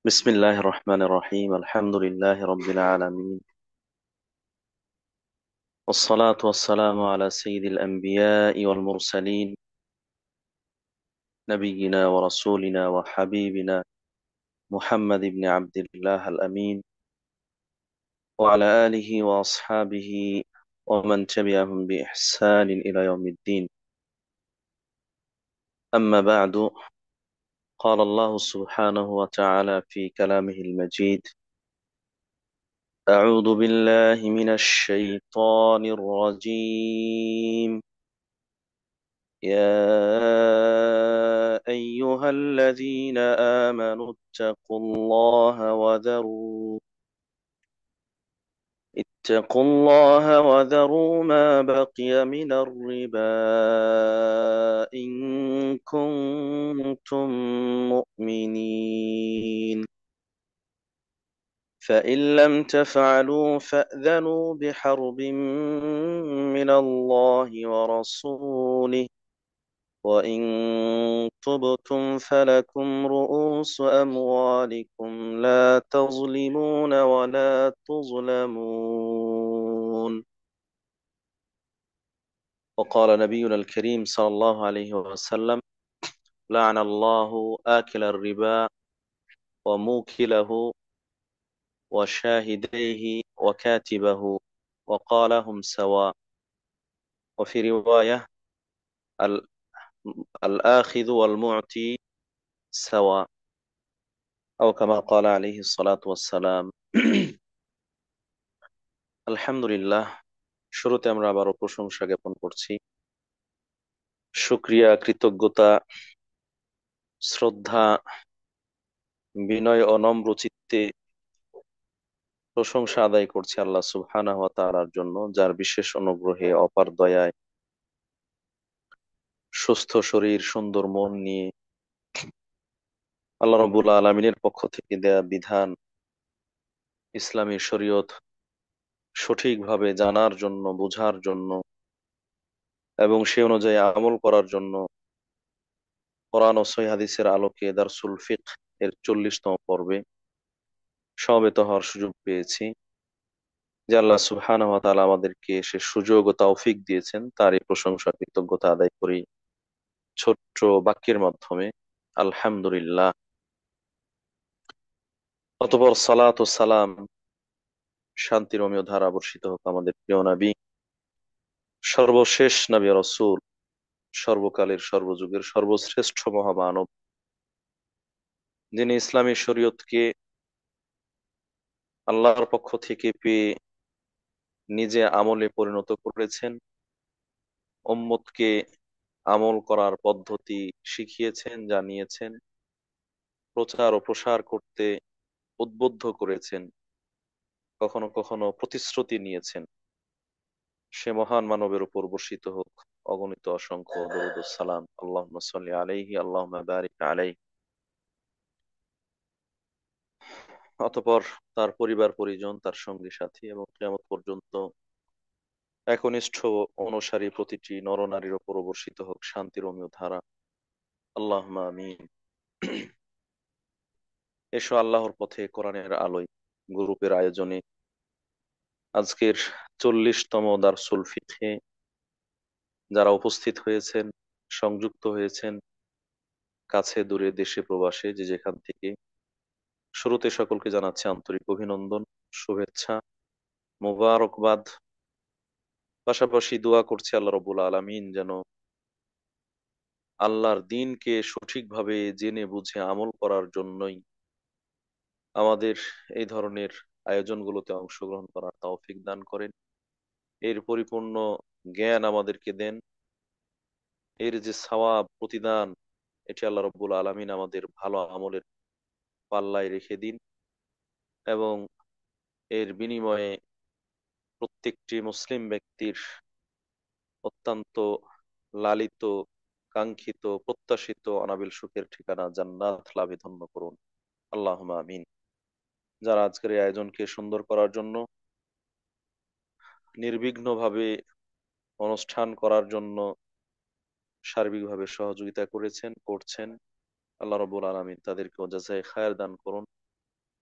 بسم الله الرحمن الرحيم الحمد لله رب العالمين والصلاة والسلام على سيد الأنبياء والمرسلين نبينا ورسولنا وحبيبنا محمد بن عبد الله الأمين وعلى آله وأصحابه ومن تبعهم بإحسان إلى يوم الدين. أما بعد، قال الله سبحانه وتعالى في كلامه المجيد: أعوذ بالله من الشيطان الرجيم. يا أيها الذين آمنوا اتقوا الله وذروا ما بقي من الربا إن كنتم مؤمنين، فإن لم تفعلوا فأذنوا بحرب من الله ورسوله، وإن تبتم فلكم رؤوس أموالكم لا تظلمون ولا تظلمون. وقال نبينا الكريم صلى الله عليه وسلم: لعن الله آكل الربا وموكله وشاهديه وكاتبه وقال هم سواء. وفي رواية: ال- الآخذ والمعطي سواء، أو كما قال عليه الصلاة والسلام। আলহামদুলিল্লাহ, শুরুতে আমরা আবারও প্রশংসা জ্ঞাপন করছি। শুকরিয়া, কৃতজ্ঞতা, শ্রদ্ধা, বিনয় ও নম্র চিত্তে প্রশংসা আদায় করছি আল্লাহ সুবহানাহু ওয়া তাআলার জন্য, যার বিশেষ অনুগ্রহে অপার দয়ায় সুস্থ শরীর, সুন্দর মন নিয়ে আল্লাহ রাব্বুল আলামিনের পক্ষ থেকে দেয়া বিধান, ইসলামী শরীয়ত সঠিকভাবে জানার জন্য, বোঝার জন্য এবং সে অনুযায়ী আমল করার জন্য কোরআন ও সহিহ হাদিসের আলোকে দারসুল ফিকহ এর 40তম পর্বে সমবেত হওয়ার সুযোগ পেয়েছি। যে আল্লাহ সুবহানাহু ওয়া তাআলা আমাদেরকে সে সুযোগ ও তৌফিক দিয়েছেন, তারই প্রশংসা কৃতজ্ঞতা আদায় করি ছোট্ট বাক্যের মাধ্যমে, আলহামদুলিল্লাহ। অতঃপর সালাত ও সালাম, শান্তির অমীয় ধারা বর্ষিত হোক আমাদের প্রিয় নবী, সর্বশেষ নবী রাসূল, সর্বকালের সর্বযুগের সর্বশ্রেষ্ঠ মহামানব, যিনি ইসলামী শরীয়তকে আল্লাহর পক্ষ থেকে পেয়ে নিজে আমলে পরিণত করেছেন, উম্মতকে আমল করার পদ্ধতি শিখিয়েছেন, জানিয়েছেন, প্রচার ও প্রসার করতে উদ্বুদ্ধ করেছেন, কখনো কখনো প্রতিশ্রুতি নিয়েছেন। সে মহান মানবের উপর বর্ষিত হোক অগণিত অসংখ্য দরুদ ও সালাম। আল্লাহুম্মা সাল্লি আলাইহি, আল্লাহুম্মা বারিক আলাইহি। অতঃপর তার পরিবার পরিজন, তার সঙ্গী সাথী এবং কিয়ামত পর্যন্ত একনিষ্ঠ অনুসারী প্রতিটি নরনারীর উপর বর্ষিত হোক শান্তির অমীয় ধারা। আল্লাহুম্মা আমিন। এসো আল্লাহর পথে কোরআনের আলোয় গ্রুপের আয়োজনে আজকের 40তম দারসুল ফিকহে যারা উপস্থিত হয়েছেন, সংযুক্ত হয়েছেন, কাছে দূরে দেশে প্রবাসে যে যেখান থেকে, শুরুতে সকলকে জানাচ্ছি আন্তরিক অভিনন্দন, শুভেচ্ছা, মোবারকবাদ। পাশাপাশি দোয়া করছি আল্লাহ রাব্বুল আলামিন যেন আল্লাহর দ্বীনকে সঠিকভাবে জেনে বুঝে আমল করার জন্যই আমাদের এই ধরনের আয়োজনগুলোতে অংশগ্রহণ করার তৌফিক দান করেন, এর পরিপূর্ণ জ্ঞান আমাদেরকে দেন, এর যে সওয়াব প্রতিদান এটি আল্লাহ রাব্বুল আলামিন আমাদের ভালো আমলের পাল্লায় রেখে দিন, এবং এর বিনিময়ে প্রত্যেকটি মুসলিম ব্যক্তির অত্যন্ত লালিত, কাঙ্ক্ষিত, প্রত্যাশিত অনাবিল সুখের ঠিকানা জান্নাত লাভে ধন্য করুন। আল্লাহুম্মা আমিন। যারা আজকের এই আয়োজনকে সুন্দর করার জন্য, নির্বিঘ্নভাবে অনুষ্ঠান করার জন্য সার্বিকভাবে সহযোগিতা করেছেন, করছেন। আল্লাহ রাব্বুল আলামিন তাদেরকেও জাযায়ে খায়ের দান করুন,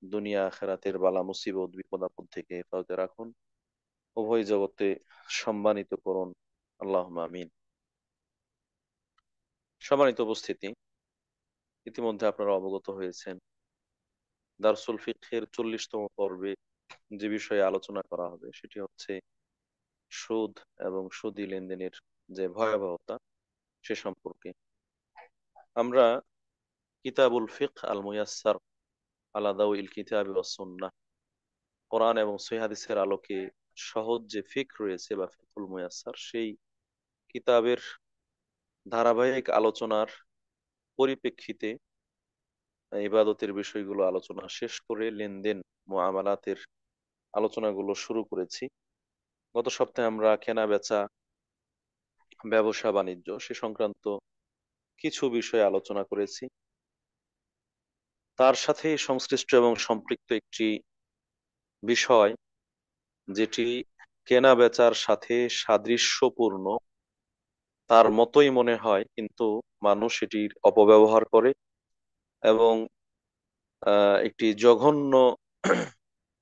দুনিয়া আখিরাতের বালা মুসিবত বিপদ আপদ থেকে হেফাজতে রাখুন, উভয় জগতে সম্মানিত করুন। আল্লাহুম্মা আমিন। সম্মানিত উপস্থিতি, ইতিমধ্যে আপনারা অবগত হয়েছেন দারসুল ফিকহের 40তম পর্বে যে বিষয়ে আলোচনা করা হবে সেটি হচ্ছে সুদ এবং সুদী লেনদেনের যে ভয়াবহতা সে সম্পর্কে। আমরা কিতাবুল ফিকহ আল মুয়াসসার আলা দাওইল কিতাবি ওয়াস সুন্নাহ, কোরআন এবং সহিহ হাদিসের আলোকে সহজ যে ফিকহ রয়েছে বা ফিকহুল মুয়াসসার, সেই কিতাবের ধারাবাহিক আলোচনার পরিপ্রেক্ষিতে ইবাদতের বিষয়গুলো আলোচনা শেষ করে লেনদেন মুআমালাতের আলোচনাগুলো শুরু করেছি। গত সপ্তাহে আমরা কেনা বেচা, ব্যবসা বাণিজ্য সে সংক্রান্ত কিছু বিষয় আলোচনা করেছি। তার সাথে সংশ্লিষ্ট এবং সম্পৃক্ত একটি বিষয় যেটি কেনা বেচার সাথে সাদৃশ্যপূর্ণ, তার মতোই মনে হয়, কিন্তু মানুষ এটির অপব্যবহার করে এবং একটি জঘন্য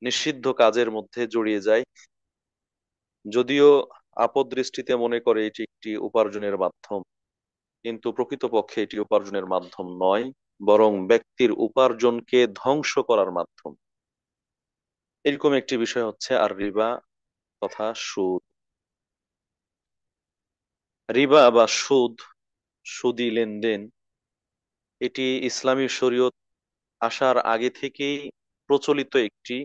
নিষিদ্ধ কাজের মধ্যে জড়িয়ে যায়, যদিও আপাতদৃষ্টিতে মনে করে এটি একটি উপার্জনের মাধ্যম, কিন্তু প্রকৃতপক্ষে এটি উপার্জনের মাধ্যম নয়, বরং ব্যক্তির উপার্জনকে ধ্বংস করার মাধ্যম। এরকম একটি বিষয় হচ্ছে আর রিবা তথা সুদ। রিবা বা সুদ, সুদী লেনদেন, এটি ইসলামী শরীয়ত আসার আগে থেকেই প্রচলিত একটি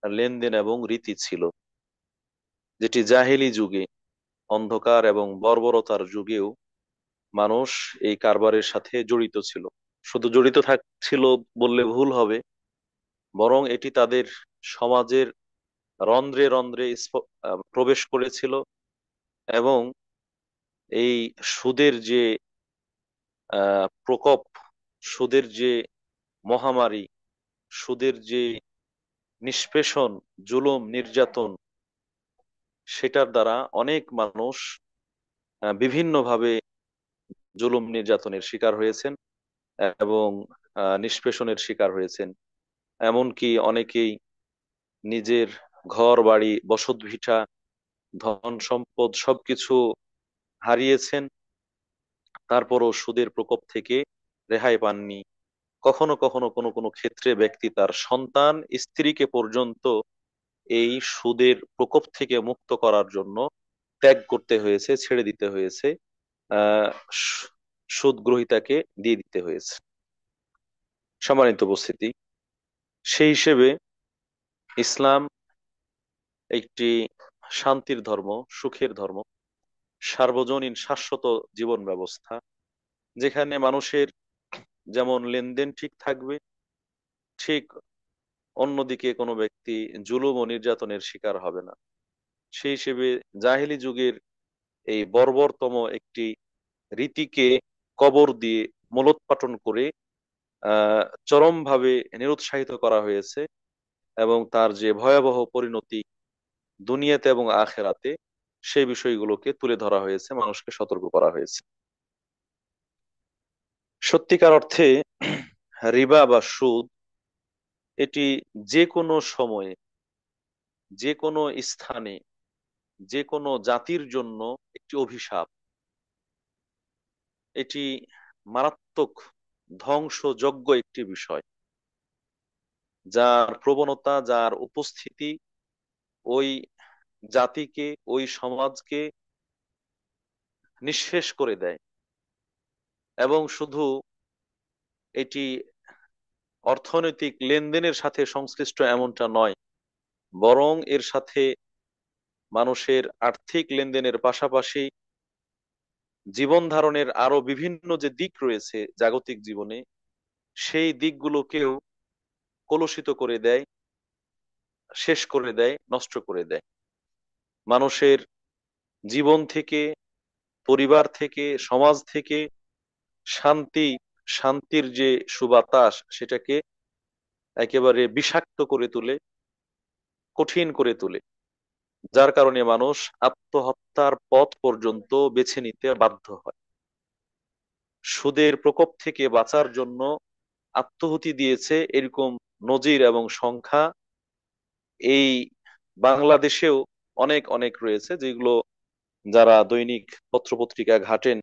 লেনদেন এবং রীতি ছিল, যেটি জাহেলি যুগে, অন্ধকার এবং বর্বরতার যুগেও মানুষ এই কারবারের সাথে জড়িত ছিল। শুধু জড়িত থাকছিল বললে ভুল হবে, বরং এটি তাদের সমাজের রন্ধ্রে রন্ধ্রে প্রবেশ করেছিল এবং এই সুদের যে প্রকোপ, সুদের যে মহামারী, সুদের যে নিষ্পেষণ, জুলুম নির্যাতন, সেটার দ্বারা অনেক মানুষ বিভিন্নভাবে জুলুম নির্যাতনের শিকার হয়েছেন এবং নিষ্পেষণের শিকার হয়েছেন। এমনকি অনেকেই নিজের ঘর বাড়ি বসত ভিটা ধন সম্পদ সবকিছু হারিয়েছেন, তারপরও সুদের প্রকোপ থেকে রেহাই পাননি। কখনো কখনো কোনো কোনো ক্ষেত্রে ব্যক্তি তার সন্তান স্ত্রীকে পর্যন্ত এই সুদের প্রকোপ থেকে মুক্ত করার জন্য ত্যাগ করতে হয়েছে, ছেড়ে দিতে হয়েছে, আহ সুদ গ্রহীতাকে দিয়ে দিতে হয়েছে। সম্মানিত উপস্থিতি, সেই হিসেবে ইসলাম একটি শান্তির ধর্ম, সুখের ধর্ম, সার্বজনীন শাশ্বত জীবন ব্যবস্থা, যেখানে মানুষের যেমন লেনদেন ঠিক থাকবে, ঠিক অন্যদিকে কোনো ব্যক্তি জুলুম ও নির্যাতনের শিকার হবে না। সেই হিসেবে জাহেলি যুগের এই বর্বরতম একটি রীতিকে কবর দিয়ে মূলোৎপাটন করে চরমভাবে নিরুৎসাহিত করা হয়েছে এবং তার যে ভয়াবহ পরিণতি দুনিয়াতে এবং আখেরাতে, সেই বিষয়গুলোকে তুলে ধরা হয়েছে, মানুষকে সতর্ক করা হয়েছে। সত্যিকার অর্থে রিবা বা সুদ এটি যে কোনো সময়ে, যে কোনো স্থানে, যে কোনো জাতির জন্য একটি অভিশাপ। এটি মারাত্মক ধ্বংসযজ্ঞ একটি বিষয়, যার প্রবণতা, যার উপস্থিতি ওই জাতিকে, ওই সমাজকে নিঃশেষ করে দেয়। এবং শুধু এটি অর্থনৈতিক লেনদেনের সাথে সংশ্লিষ্ট এমনটা নয়, বরং এর সাথে মানুষের আর্থিক লেনদেনের পাশাপাশি জীবন ধারণের আরো বিভিন্ন যে দিক রয়েছে জাগতিক জীবনে, সেই দিকগুলোকেও কলুষিত করে দেয়, শেষ করে দেয়, নষ্ট করে দেয়। মানুষের জীবন থেকে, পরিবার থেকে, সমাজ থেকে শান্তি, শান্তির যে সুবাতাস সেটাকে একেবারে বিষাক্ত করে তোলে, কঠিন করে তোলে, যার কারণে মানুষ আত্মহত্যার পথ পর্যন্ত বেছে নিতে বাধ্য হয়। সুদের প্রকোপ থেকে বাঁচার জন্য আত্মাহুতি দিয়েছে, এরকম নজির এবং সংখ্যা এই বাংলাদেশেও অনেক অনেক রয়েছে, যেগুলো যারা দৈনিক পত্রপত্রিকা ঘাটেন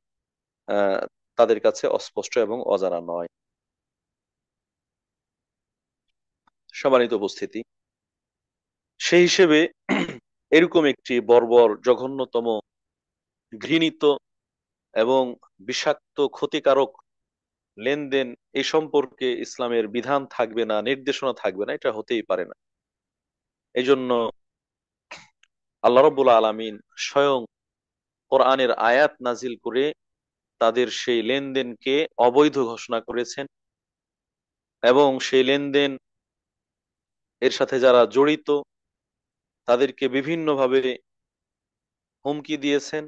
আহ তাদের কাছে অস্পষ্ট এবং অজানা নয়। সম্মানিত উপস্থিতি, সেই হিসেবে এরকম একটি বর্বর, জঘন্যতম, ঘৃণিত এবং বিষাক্ত, ক্ষতিকারক লেনদেন, এ সম্পর্কে ইসলামের বিধান থাকবে না, নির্দেশনা থাকবে না, এটা হতেই পারে না। এই জন্য আল্লাহ রব্বুল আলামিন স্বয়ং কোরআনের আয়াত নাজিল করে তাদের সেই লেনদেনকে অবৈধ ঘোষণা করেছেন, এবং সেই লেনদেন এর সাথে যারা জড়িত তাদেরকে বিভিন্নভাবে হুমকি দিয়েছেন,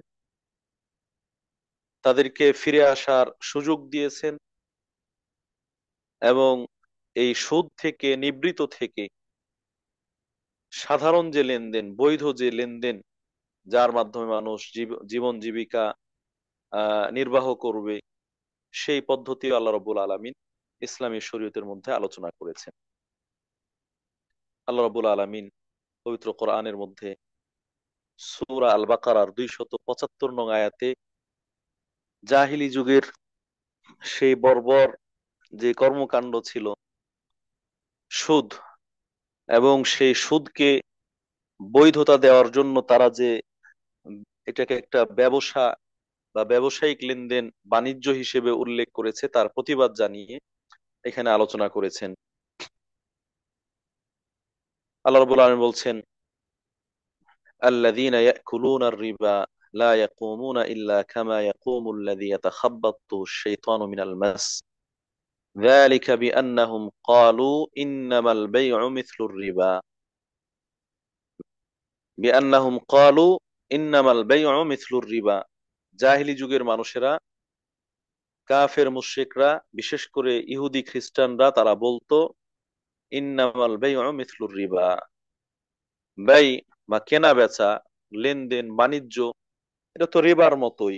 তাদেরকে ফিরে আসার সুযোগ দিয়েছেন, এবং এই সুদ থেকে, নিবৃত থেকে সাধারণ যে লেনদেন, বৈধ যে লেনদেন, যার মাধ্যমে মানুষ জীবন জীবিকা নির্বাহ করবে, সেই পদ্ধতি আল্লাহ রাব্বুল আলামিন ইসলামী শরীয়তের মধ্যে আলোচনা করেছেন। আল্লাহ রাব্বুল আলামিন পবিত্র কোরআনের মধ্যে সূরা আল বাকারার 275 নং আয়াতে জাহিলি যুগের সেই বর্বর যে কর্মকাণ্ড ছিল, সুদ, এবং সেই সুদকে বৈধতা দেওয়ার জন্য তারা যে এটাকে একটা ব্যবসা বা ব্যবসায়িক লেনদেন, বাণিজ্য হিসেবে উল্লেখ করেছে, তার প্রতিবাদ জানিয়ে এখানে আলোচনা করেছেন। আল্লাহ রাব্বুল আলামিন বলছেন, الذين يأكلون الربا لا يقومون إلا كما يقوم الذي يتخبطه الشيطان من المس ذلك بأنهم قالوا إنما البيع مثل الربا بأنهم قالوا إنما البيع مثل الربا। জাহিলি যুগের মানুষেরা, কাফের মুশরিকরা, বিশেষ করে ইহুদি খ্রিস্টানরা, তারা বলতো ইন্নামাল বাইউ মিথলুর রিবা, ব্যয় বা কেনা বেচা, লেনদেন বাণিজ্য, এটা তো রিবার মতোই,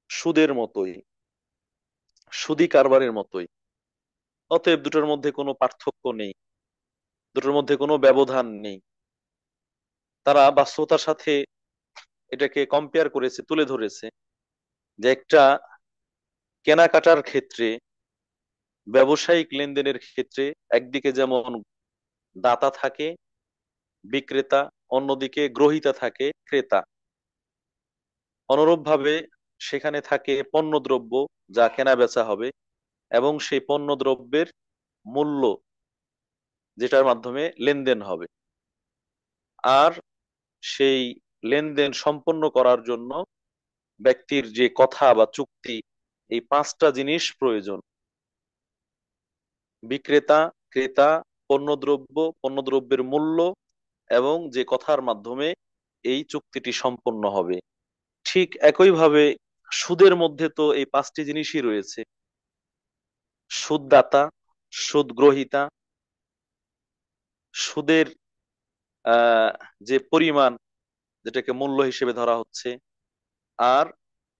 সুদের মতোই, সুদি কারবারের মতোই। অতএব দুটোর মধ্যে কোনো পার্থক্য নেই, দুটোর মধ্যে কোনো ব্যবধান নেই। তারা বাস্তবতার সাথে এটাকে কম্পেয়ার করেছে, তুলে ধরেছে যে একটা কেনাকাটার ক্ষেত্রে, ব্যবসায়িক লেনদেনের ক্ষেত্রে একদিকে যেমন দাতা থাকে, বিক্রেতা, অন্যদিকে গ্রহীতা থাকে, ক্রেতা। অনুরূপভাবে সেখানে থাকে পণ্যদ্রব্য, যা কেনা বেচা হবে, এবং সেই পণ্যদ্রব্যের মূল্য, যেটার মাধ্যমে লেনদেন হবে। আর সেই লেনদেন সম্পন্ন করার জন্য ব্যক্তির যে কথা বা চুক্তি, এই পাঁচটা জিনিস প্রয়োজন: বিক্রেতা, ক্রেতা, পণ্যদ্রব্য, পণ্যদ্রব্যের মূল্য, এবং যে কথার মাধ্যমে এই চুক্তিটি সম্পন্ন হবে। ঠিক একইভাবে সুদের মধ্যে তো এই পাঁচটি জিনিসই রয়েছে: সুদদাতা, সুদ গ্রহীতা, সুদের আহ যে পরিমাণ, যেটাকে মূল্য হিসেবে ধরা হচ্ছে, আর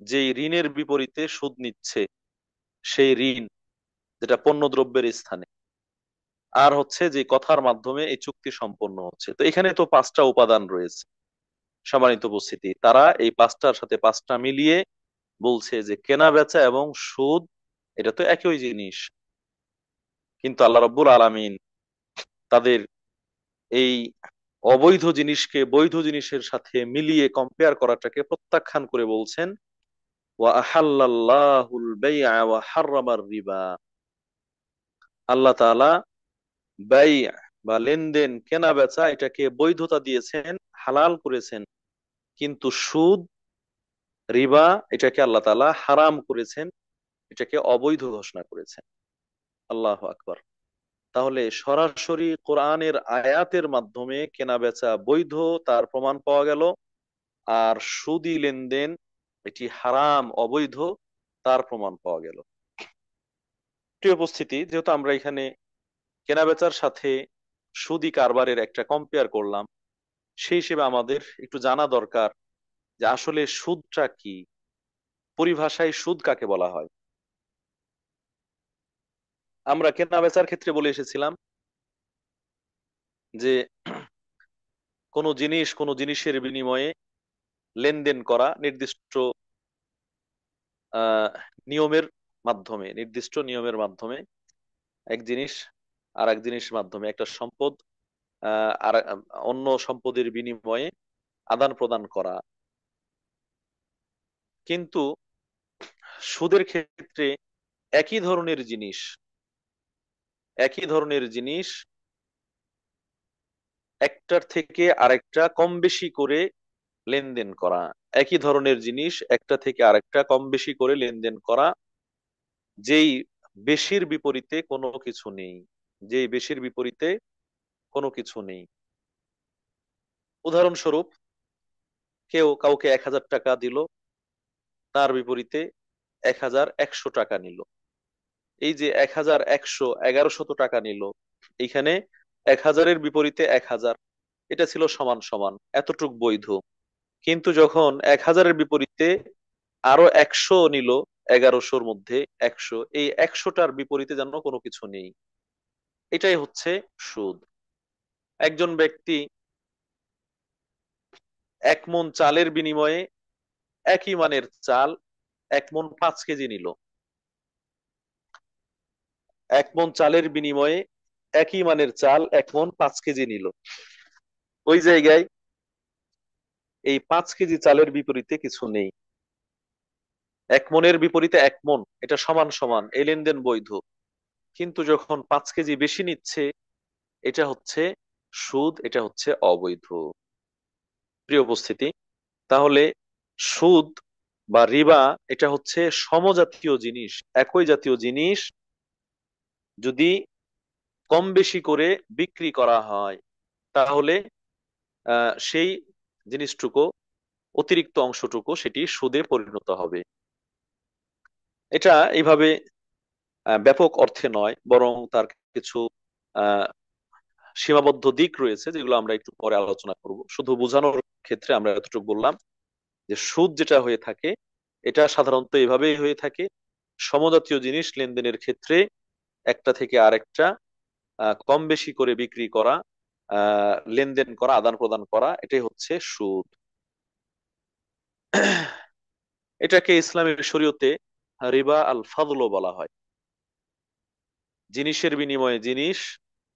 যেই ঋণের বিপরীতে সুদ নিচ্ছে, সেই ঋণ, যেটা পণ্যদ্রব্যের স্থানে, আর হচ্ছে যে কথার মাধ্যমে এই চুক্তি সম্পন্ন হচ্ছে। তো এখানে তো পাঁচটা উপাদান রয়েছে। সম্মানিত উপস্থিতি, তারা এই পাঁচটার সাথে পাঁচটা মিলিয়ে বলছে যে কেনা বেচা এবং সুদ এটা তো একই জিনিস। কিন্তু আল্লাহ রাব্বুল আলামিন তাদের এই অবৈধ জিনিসকে বৈধ জিনিসের সাথে মিলিয়ে কম্পেয়ার করাটাকে প্রত্যাখ্যান করে বলছেন, ওয়া আহাল্লাল্লাহুল বাই'a ওয়া হাররামার রিবা। আল্লাহ তাআলা ব্যয় বা লেনদেন, কেনা বেচা, এটাকে বৈধতা দিয়েছেন, হালাল করেছেন, কিন্তু সুদ, রিবা, এটাকে আল্লাহ তাআলা হারাম করেছেন, এটাকে অবৈধ ঘোষণা করেছেন। আল্লাহু আকবার। তাহলে সরাসরি কোরআনের আয়াতের মাধ্যমে কেনা বেচা বৈধ, তার প্রমাণ পাওয়া গেল, আর সুদি লেনদেন এটি হারাম, অবৈধ, তার প্রমাণ পাওয়া গেল। প্রিয় উপস্থিতি, যেহেতু আমরা এখানে কেনা বেচার সাথে সুদি কারবারের একটা কম্পেয়ার করলাম, সেই হিসেবে আমাদের একটু জানা দরকার যে আসলে সুদটা কি, পরিভাষায় সুদ কাকে বলা হয়। আমরা কেনা বেচার ক্ষেত্রে বলে এসেছিলাম যে কোনো জিনিসের বিনিময়ে লেনদেন করা নির্দিষ্ট আহ নিয়মের মাধ্যমে, নির্দিষ্ট নিয়মের মাধ্যমে এক জিনিস আর এক জিনিসের মাধ্যমে একটা সম্পদ আর অন্য সম্পদের বিনিময়ে আদান প্রদান করা। কিন্তু সুদের ক্ষেত্রে একই ধরনের জিনিস, একই ধরনের জিনিস একটার থেকে আরেকটা কম বেশি করে লেনদেন করা, একই ধরনের জিনিস একটা থেকে আরেকটা কম বেশি করে লেনদেন করা, যেই বেশির বিপরীতে কোনো কিছু নেই, যেই বেশির বিপরীতে কোনো কিছু নেই। উদাহরণস্বরূপ, কেউ কাউকে 1,000 টাকা দিল, তার বিপরীতে 1,100 টাকা নিল। এই যে 1,100, 1,100 টাকা নিল, এইখানে 1,000-এর বিপরীতে 1,000, এটা ছিল সমান সমান, এতটুক বৈধ। কিন্তু যখন 1,000-এর বিপরীতে আরো 100 নিল, 1,100-র মধ্যে 100, এই 100টার বিপরীতে যেন কোনো কিছু নেই, এটাই হচ্ছে সুদ। একজন ব্যক্তি 1 মণ চালের বিনিময়ে একই মানের চাল 1 মণ 5 কেজি নিল। 1 মণ চালের বিনিময়ে একই মানের চাল 1 মণ 5 কেজি নিল। ওই জায়গায় এই 5 কেজি চালের বিপরীতে কিছু নেই, 1 মণের বিপরীতে 1 মণ, এটা সমান সমান, এই লেনদেন বৈধ। কিন্তু যখন 5 কেজি বেশি নিচ্ছে, এটা হচ্ছে সুদ, এটা হচ্ছে অবৈধ। প্রিয় উপস্থিতি, তাহলে সুদ বা রিবা এটা হচ্ছে সমজাতীয় জিনিস, একই জাতীয় জিনিস যদি কম বেশি করে বিক্রি করা হয়, তাহলে সেই জিনিসটুকু, অতিরিক্ত অংশটুকু সেটি সুদে পরিণত হবে। এটা এইভাবে ব্যাপক অর্থে নয়, বরং তার কিছু আহ সীমাবদ্ধ দিক রয়েছে, যেগুলো আমরা একটু পরে আলোচনা করব। শুধু বোঝানোর ক্ষেত্রে আমরা এতটুকু বললাম যে সুদ যেটা হয়ে থাকে, এটা সাধারণত এভাবেই হয়ে থাকে। সমজাতীয় জিনিস লেনদেনের ক্ষেত্রে একটা থেকে আরেকটা কম বেশি করে বিক্রি করা, লেনদেন করা, আদান প্রদান করা, এটাই হচ্ছে সুদ। এটাকে ইসলামী শরীয়তে রিবা আল ফাদল বলা হয়। জিনিসের বিনিময়ে জিনিস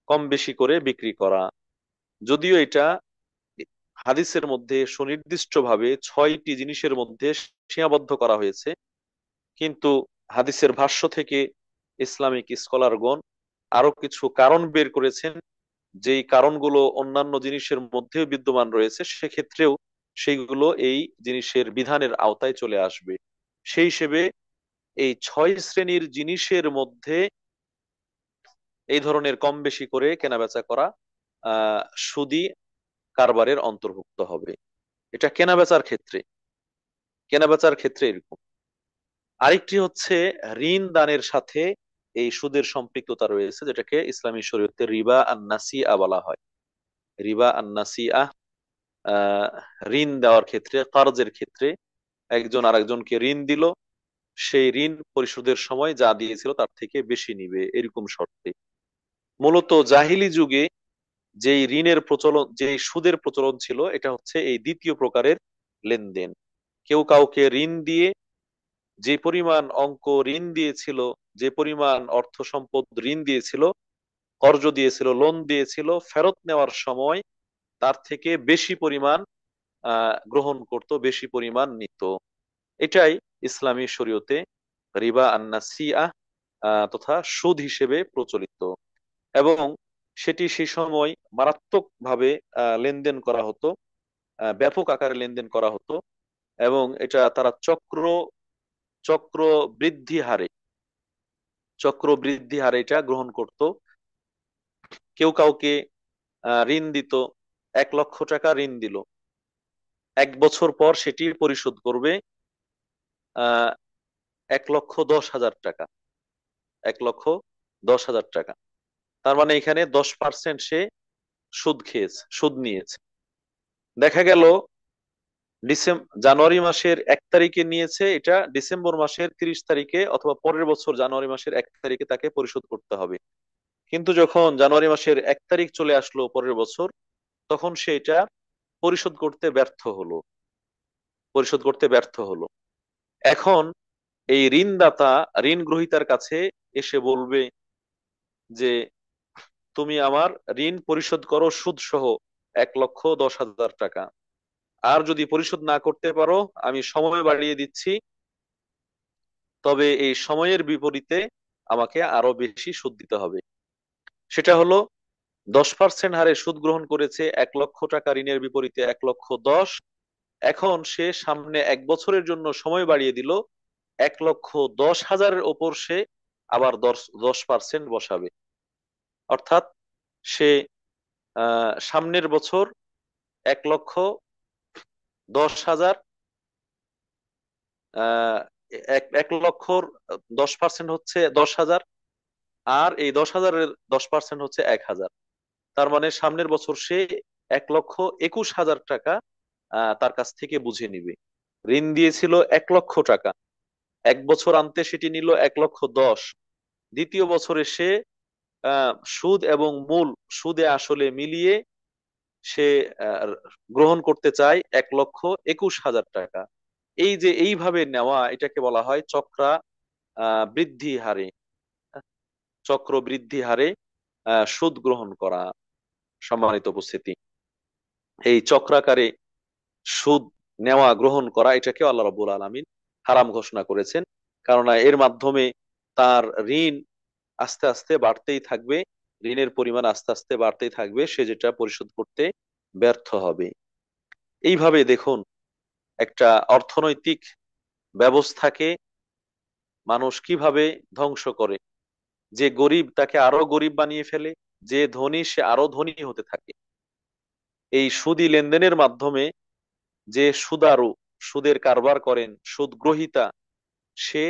কম বেশি করে বিক্রি করা। যদিও এটা হাদিসের মধ্যে সুনির্দিষ্টভাবে 6টি জিনিসের মধ্যে সীমাবদ্ধ করা হয়েছে, কিন্তু হাদিসের ভাষ্য থেকে ইসলামিক স্কলারগণ আরো কিছু কারণ বের করেছেন, যেই কারণগুলো অন্যান্য জিনিসের মধ্যেও বিদ্যমান রয়েছে, সেক্ষেত্রেও সেইগুলো এই জিনিসের বিধানের আওতায় চলে আসবে। সেই হিসেবে এই 6 শ্রেণীর জিনিসের মধ্যে এই ধরনের কম বেশি করে কেনাবেচা করা সুদি কারবারের অন্তর্ভুক্ত হবে। এটা কেনাবেচার ক্ষেত্রে, কেনাবেচার ক্ষেত্রে এরকম। আরেকটি হচ্ছে ঋণ দানের সাথে এই সুদের সম্পৃক্ততা রয়েছে, যেটাকে ইসলামী শরীয়তে রিবা আন নাসিআ বলা হয়। রিবা আন নাসিআ, ঋণ দেওয়ার ক্ষেত্রে, কার্জের ক্ষেত্রে একজন আরেকজনকে ঋণ দিল, সেই ঋণ পরিশোধের সময় যা দিয়েছিল তার থেকে বেশি নিবে, এরকম শর্তে। মূলত জাহিলি যুগে যেই ঋণের প্রচলন, যেই সুদের প্রচলন ছিল, এটা হচ্ছে এই দ্বিতীয় প্রকারের লেনদেন। কেউ কাউকে ঋণ দিয়ে যে পরিমাণ অঙ্ক ঋণ দিয়েছিল, যে পরিমাণ অর্থ সম্পদ ঋণ দিয়েছিল, কর্জ দিয়েছিল, লোন দিয়েছিল, ফেরত নেওয়ার সময় তার থেকে বেশি পরিমাণ গ্রহণ করত, বেশি পরিমাণ নিত। এটাই ইসলামী শরীয়তে রিবা আন-নাসিআ তথা সুদ হিসেবে প্রচলিত। এবং সেটি সেই সময় মারাত্মক ভাবে লেনদেন করা হতো, ব্যাপক আকারে লেনদেন করা হতো। এবং এটা তারা চক্র চক্র বৃদ্ধি হারে, চক্র বৃদ্ধি হারে এটা গ্রহণ করত। কেউ কাউকে ঋণ দিত, 1,00,000 টাকা ঋণ দিল, 1 বছর পর সেটি পরিশোধ করবে 1,10,000 টাকা, 1,10,000 টাকা। তার মানে এখানে 10% সে সুদ খেয়েছে, সুদ নিয়েছে। দেখা গেল জানুয়ারি মাসের 1 তারিখে নিয়েছে, এটা ডিসেম্বর মাসের 30 তারিখে অথবা পরের বছর জানুয়ারি মাসের 1 তারিখে তাকে পরিশোধ করতে হবে। কিন্তু যখন জানুয়ারি মাসের 1 তারিখ চলে আসলো পরের বছর, তখন সে এটা পরিশোধ করতে ব্যর্থ হলো, পরিশোধ করতে ব্যর্থ হলো। এখন এই ঋণদাতা ঋণ গ্রহীতার কাছে এসে বলবে যে তুমি আমার ঋণ পরিশোধ করো সুদ সহ 1,10,000 টাকা। আর যদি পরিশোধ না করতে পারো, আমি সময় বাড়িয়ে দিচ্ছি, তবে এই সময়ের বিপরীতে আমাকে আরো বেশি সুদ দিতে হবে। সেটা হলো 10% হারে সুদ গ্রহণ করেছে 1,00,000 টাকা ঋণের বিপরীতে 1,10,000। এখন সে সামনে 1 বছরের জন্য সময় বাড়িয়ে দিল, 1,10,000-এর ওপর সে আবার 10% বসাবে। অর্থাৎ সে সামনের বছর 1,10,000, আহ 1,00,000 10% হচ্ছে 10,000, আর এই 10,000-এর 10% হচ্ছে 1,000। তার মানে সামনের বছর সে 1,21,000 টাকা তার কাছ থেকে বুঝে নিবে। ঋণ দিয়েছিল 1,00,000 টাকা, 1 বছর আনতে সেটি নিল 1,10,000। দ্বিতীয় বছরে সে সুদ এবং মূল, সুদে আসলে মিলিয়ে সে আহ, গ্রহণ করতে চায় 1,21,000 টাকা। এই যে এইভাবে নেওয়া, এটাকে বলা হয় বৃদ্ধি হারে, চক্র বৃদ্ধি হারে সুদ গ্রহণ করা। সম্মানিত উপস্থিতি, এই চক্রাকারে সুদ নেওয়া গ্রহণ করা, এটাকে আল্লাহ রাব্বুল আলামিন হারাম ঘোষণা করেছেন। কেননা এর মাধ্যমে তার ঋণ আস্তে আস্তে বাড়তেই থাকবে, ঋণের পরিমাণ আস্তে আস্তে বাড়তেই থাকবে, সে যেটা পরিশোধ করতে ব্যর্থ হবে। এইভাবে দেখুন, একটা অর্থনৈতিক ব্যবস্থাকে মানুষ কিভাবে ধ্বংস করে। যে গরিব তাকে আরো গরিব বানিয়ে ফেলে, যে ধনী সে আরো ধনী হতে থাকে। এই সুদি লেনদেনের মাধ্যমে যে সুদারু, সুদের কারবার করেন, সুদ গ্রহীতা, সে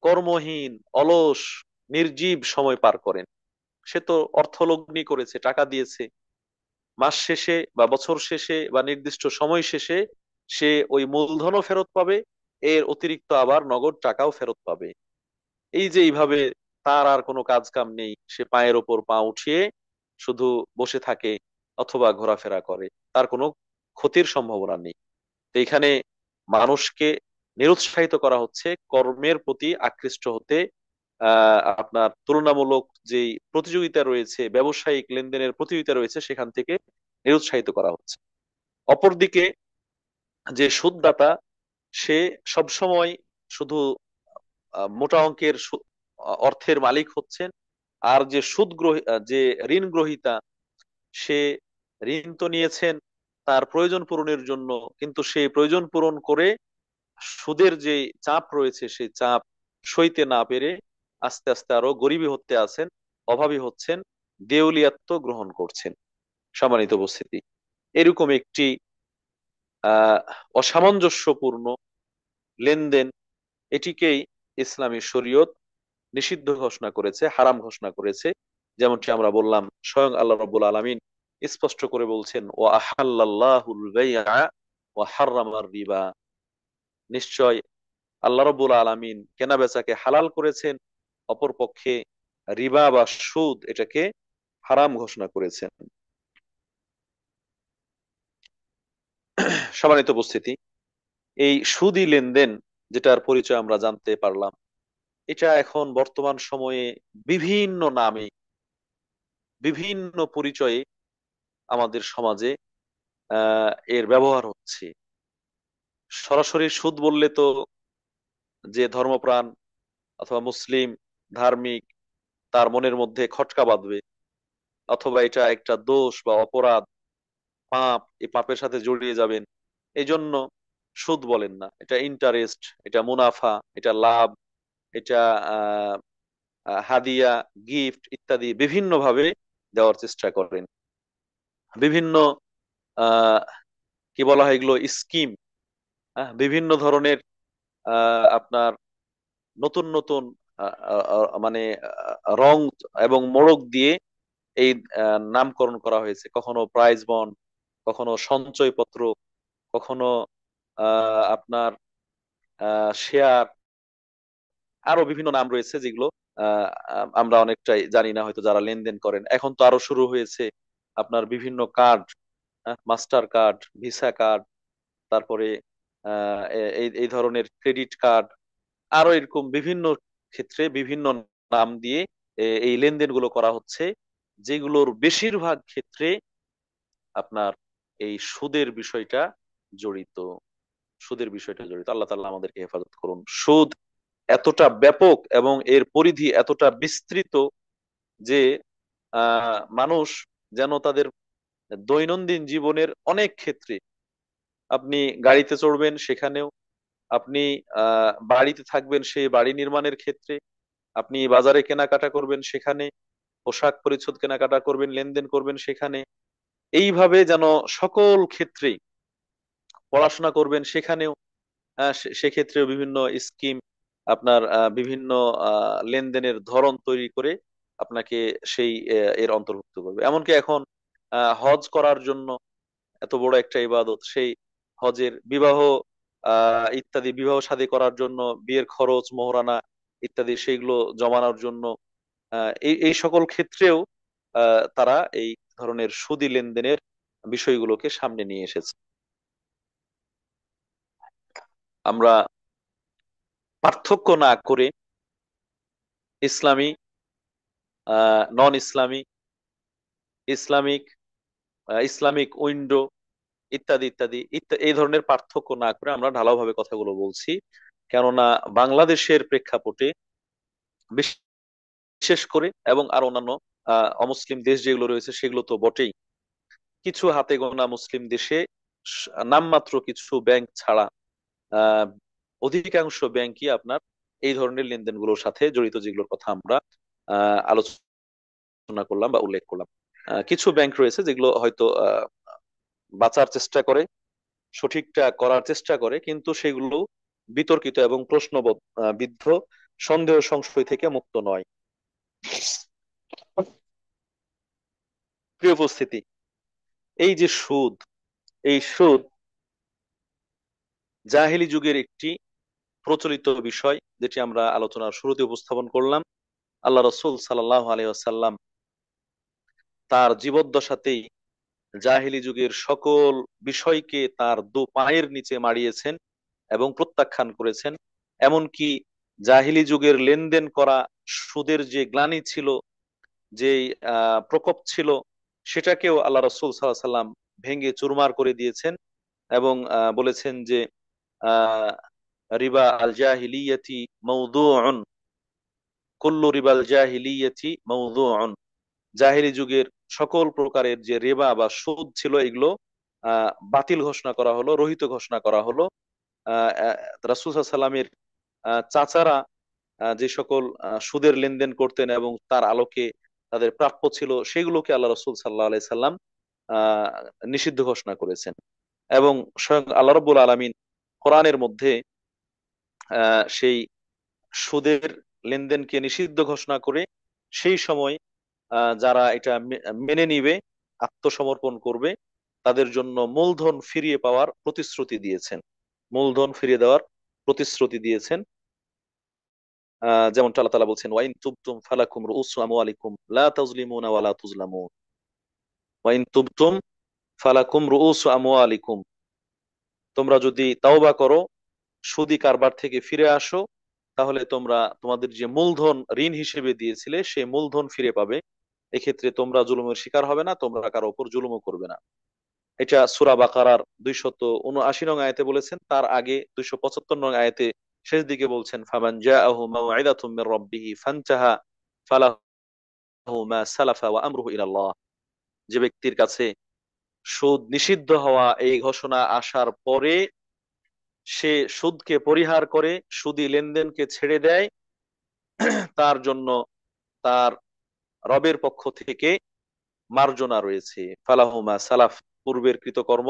কর্মহীন, অলস, নির্জীব সময় পার করেন। সে তো অর্থলগ্নি করেছে, টাকা দিয়েছে, মাস শেষে বা বছর শেষে বা নির্দিষ্ট সময় শেষে সে ওই মূলধনও ফেরত পাবে, এর অতিরিক্ত আবার নগদ টাকাও ফেরত পাবে। এই যে এইভাবে তার আর কোনো কাজ কাম নেই, সে পায়ের ওপর পা উঠিয়ে শুধু বসে থাকে অথবা ঘোরাফেরা করে, তার কোনো ক্ষতির সম্ভাবনা নেই। তো এখানে মানুষকে নিরুৎসাহিত করা হচ্ছে কর্মের প্রতি আকৃষ্ট হতে। আপনার তুলনামূলক যেই প্রতিযোগিতা রয়েছে, ব্যবসায়িক লেনদেনের প্রতিযোগিতা রয়েছে, সেখান থেকে নিরুৎসাহিত করা হচ্ছে। অপরদিকে যে সুদদাতা, সে সবসময় শুধু মোটা অঙ্কের অর্থের মালিক হচ্ছেন। আর যে যে ঋণ গ্রহীতা, সে ঋণ তো নিয়েছেন তার প্রয়োজন পূরণের জন্য, কিন্তু সেই প্রয়োজন পূরণ করে সুদের যে চাপ রয়েছে সেই চাপ সইতে না পেরে আস্তে আস্তে আরো গরিবী হতে আছেন, অভাবী হচ্ছেন, দেউলিয়াত্ব গ্রহণ করছেন। সম্মানিত উপস্থিতি, এরকম একটি আহ অসামঞ্জস্যপূর্ণ লেনদেন, এটিকেই ইসলামী শরীয়ত নিষিদ্ধ ঘোষণা করেছে, হারাম ঘোষণা করেছে। যেমনটি আমরা বললাম, স্বয়ং আল্লাহ রাব্বুল আলামিন স্পষ্ট করে বলছেন, ওয়া আহাল্লাল্লাহুল বাই'a ওয়া হাররামার রিবা। নিশ্চয় আল্লাহ রাব্বুল আলামিন কেনা বেচাকে হালাল করেছেন, অপরপক্ষে রিবা বা সুদ এটাকে হারাম ঘোষণা করেছেন। সম্মানিত উপস্থিতি, এই সুদি লেনদেন যেটার পরিচয় আমরা জানতে পারলাম, এটা এখন বর্তমান সময়ে বিভিন্ন নামে, বিভিন্ন পরিচয়ে আমাদের সমাজে এর ব্যবহার হচ্ছে। সরাসরি সুদ বললে তো যে ধর্মপ্রাণ অথবা মুসলিম ধার্মিক, তার মনের মধ্যে খটকা বাঁধবে, অথবা এটা একটা দোষ বা অপরাধ, পাপ, এই পাপের সাথে জড়িয়ে যাবেন। এই জন্য সুদ বলেন না, এটা ইন্টারেস্ট, এটা মুনাফা, এটা লাভ, এটা আহ হাদিয়া, গিফট ইত্যাদি বিভিন্ন ভাবে দেওয়ার চেষ্টা করেন। বিভিন্ন আহ কি বলা হয় এগুলো, স্কিম, বিভিন্ন ধরনের আপনার নতুন নতুন মানে রং এবং মোড়ক দিয়ে এই নামকরণ করা হয়েছে। কখনো প্রাইজ বন্ড, কখনো সঞ্চয়পত্র, কখনো আপনার শেয়ার, আরো বিভিন্ন নাম রয়েছে যেগুলো আহ, আমরা অনেকটাই জানি না হয়তো যারা লেনদেন করেন। এখন তো আরো শুরু হয়েছে আপনার বিভিন্ন card, master card, visa card, তারপরে এই এই ধরনের ক্রেডিট কার্ড, আরো এরকম বিভিন্ন ক্ষেত্রে বিভিন্ন নাম দিয়ে এই লেনদেন গুলো করা হচ্ছে, যেগুলোর বেশিরভাগ ক্ষেত্রে আপনার এই সুদের বিষয়টা জড়িত। আল্লাহ তাআলা আমাদেরকে হেফাজত করুন। সুদ এতটা ব্যাপক এবং এর পরিধি এতটা বিস্তৃত যে মানুষ যেন তাদের দৈনন্দিন জীবনের অনেক ক্ষেত্রে, আপনি গাড়িতে চড়বেন সেখানেও, আপনি বাড়িতে থাকবেন সেই বাড়ি নির্মাণের ক্ষেত্রে, আপনি বাজারে কেনাকাটা করবেন সেখানে, পোশাক পরিচ্ছদ কেনাকাটা করবেন, লেনদেন করবেন সেখানে, এইভাবে যেন সকল ক্ষেত্রেই, পড়াশোনা করবেন সেখানেও, সেক্ষেত্রেও বিভিন্ন স্কিম, আপনার বিভিন্ন লেনদেনের ধরন তৈরি করে আপনাকে সেই এর অন্তর্ভুক্ত করবে। এমনকি এখন হজ করার জন্য, এত বড় একটা ইবাদত, সেই হজের বিবাহ ইত্যাদি, বিবাহ শাদী করার জন্য বিয়ের খরচ, মোহরানা ইত্যাদি, সেইগুলো জমানোর জন্য এই এই সকল ক্ষেত্রেও তারা এই ধরনের সুদী লেনদেনের বিষয়গুলোকে সামনে নিয়ে এসেছে। আমরা পার্থক্য না করে ইসলামী, নন ইসলামী, ইসলামিক, ইসলামিক উইন্ডো ইত্যাদি ইত্যাদি এই ধরনের পার্থক্য না করে আমরা ঢালাওভাবে কথাগুলো বলছি। কেননা বাংলাদেশের প্রেক্ষাপটে বিশেষ করে, এবং আর অন্যান্য অমুসলিম দেশ যেগুলো রয়েছে সেগুলো তো বটেই, কিছু হাতে গোনা মুসলিম দেশে নামমাত্র কিছু ব্যাংক ছাড়া আহ অধিকাংশ ব্যাংকই আপনার এই ধরনের লেনদেনগুলোর সাথে জড়িত, যেগুলোর কথা আমরা আলোচনা করলাম বা উল্লেখ করলাম। কিছু ব্যাংক রয়েছে যেগুলো হয়তো বাঁচার চেষ্টা করে, সঠিকটা করার চেষ্টা করে, কিন্তু সেগুলো বিতর্কিত এবং বিদ্ধ, সন্দেহ সংশয় থেকে মুক্ত নয়। প্রিয় উপস্থিতি, এই যে সুদ, এই সুদ জাহেলি যুগের একটি প্রচলিত বিষয়, যেটি আমরা আলোচনার শুরুতে উপস্থাপন করলাম। আল্লাহ রসুল সাল্লাল্লাহু আলাইহি ওয়াসাল্লাম তার জীবদ্দশাতেই জাহেলি যুগের সকল বিষয়কে তার দু পায়ের নিচে মারিয়েছেন এবং প্রত্যাখ্যান করেছেন। এমনকি জাহিলি যুগের লেনদেন করা সুদের যে গ্লানি ছিল, যে প্রকোপ ছিল, সেটাকেও আল্লাহ রসুল সাল্লাল্লাহু আলাইহি সাল্লাম ভেঙে চুরমার করে দিয়েছেন এবং বলেছেন যে আহ রিবা আল জাহিলিয়াতি মাউদুউন, কুল্লু রিবাল জাহিলিয়াতি মাউদুউন। জাহিলি যুগের সকল প্রকারের যে রিবা বা সুদ ছিল, এগুলো বাতিল ঘোষণা করা হলো, রহিত ঘোষণা করা হলো। রাসূল সাল্লাল্লাহু আলাইহি সাল্লামের চাচারা যে সকল সুদের লেনদেন করতেন এবং তার আলোকে তাদের প্রাপ্য ছিল, সেগুলোকে আল্লাহ রসুল সাল্লাহ আলাই সাল্লাম আহ নিষিদ্ধ ঘোষণা করেছেন। এবং স্বয়ং আল্লাহ রব্বুল আলমিন কোরআনের মধ্যে সেই সুদের লেনদেনকে নিষিদ্ধ ঘোষণা করে সেই সময় যারা এটা মেনে নিবে, আত্মসমর্পণ করবে, তাদের জন্য মূলধন ফিরিয়ে পাওয়ার প্রতিশ্রুতি দিয়েছেন, মূলধন ফিরিয়ে দেওয়ার প্রতিশ্রুতি দিয়েছেন। যেমনটা আল্লাহ তাআলা বলছেন, ওয়াইন তুবতুম ফালাকুম রুউসু আমওয়ালিকুম লা তাজলিমুনা ওয়া লা তুজলামুন। ওয়াইন তুবতুম ফালাকুম রুউসু আমওয়ালিকুম, তোমরা যদি তাওবা করো, সুদী কারবার থেকে ফিরে আসো, তাহলে তোমরা তোমাদের যে মূলধন ঋণ হিসেবে দিয়েছিলে সেই মূলধন ফিরে পাবে। এক্ষেত্রে তোমরা জুলুমের শিকার হবে না, তোমরা কারো উপর জুলুমও করবে না। এটা সূরা বাকারার 279 নং আয়াতে বলেছেন। তার আগে 275 নং আয়াতে শেষ দিকে বলছেন, ফামান জাআহু মাউইদাতুম মির রাব্বিহি ফান্তাহা ফালাহু মা সালাফা ওয়া আমরুহু ইলাল্লাহ। যে ব্যক্তির কাছে সুদ নিষিদ্ধ হওয়া এই ঘোষণা আসার পরে সে সুদকে পরিহার করে সুদী লেনদেনকে ছেড়ে দেয়, তার জন্য তার রবের পক্ষ থেকে মার্জনা রয়েছে। ফালাহু মা সালাফ, পূর্বের কৃতকর্ম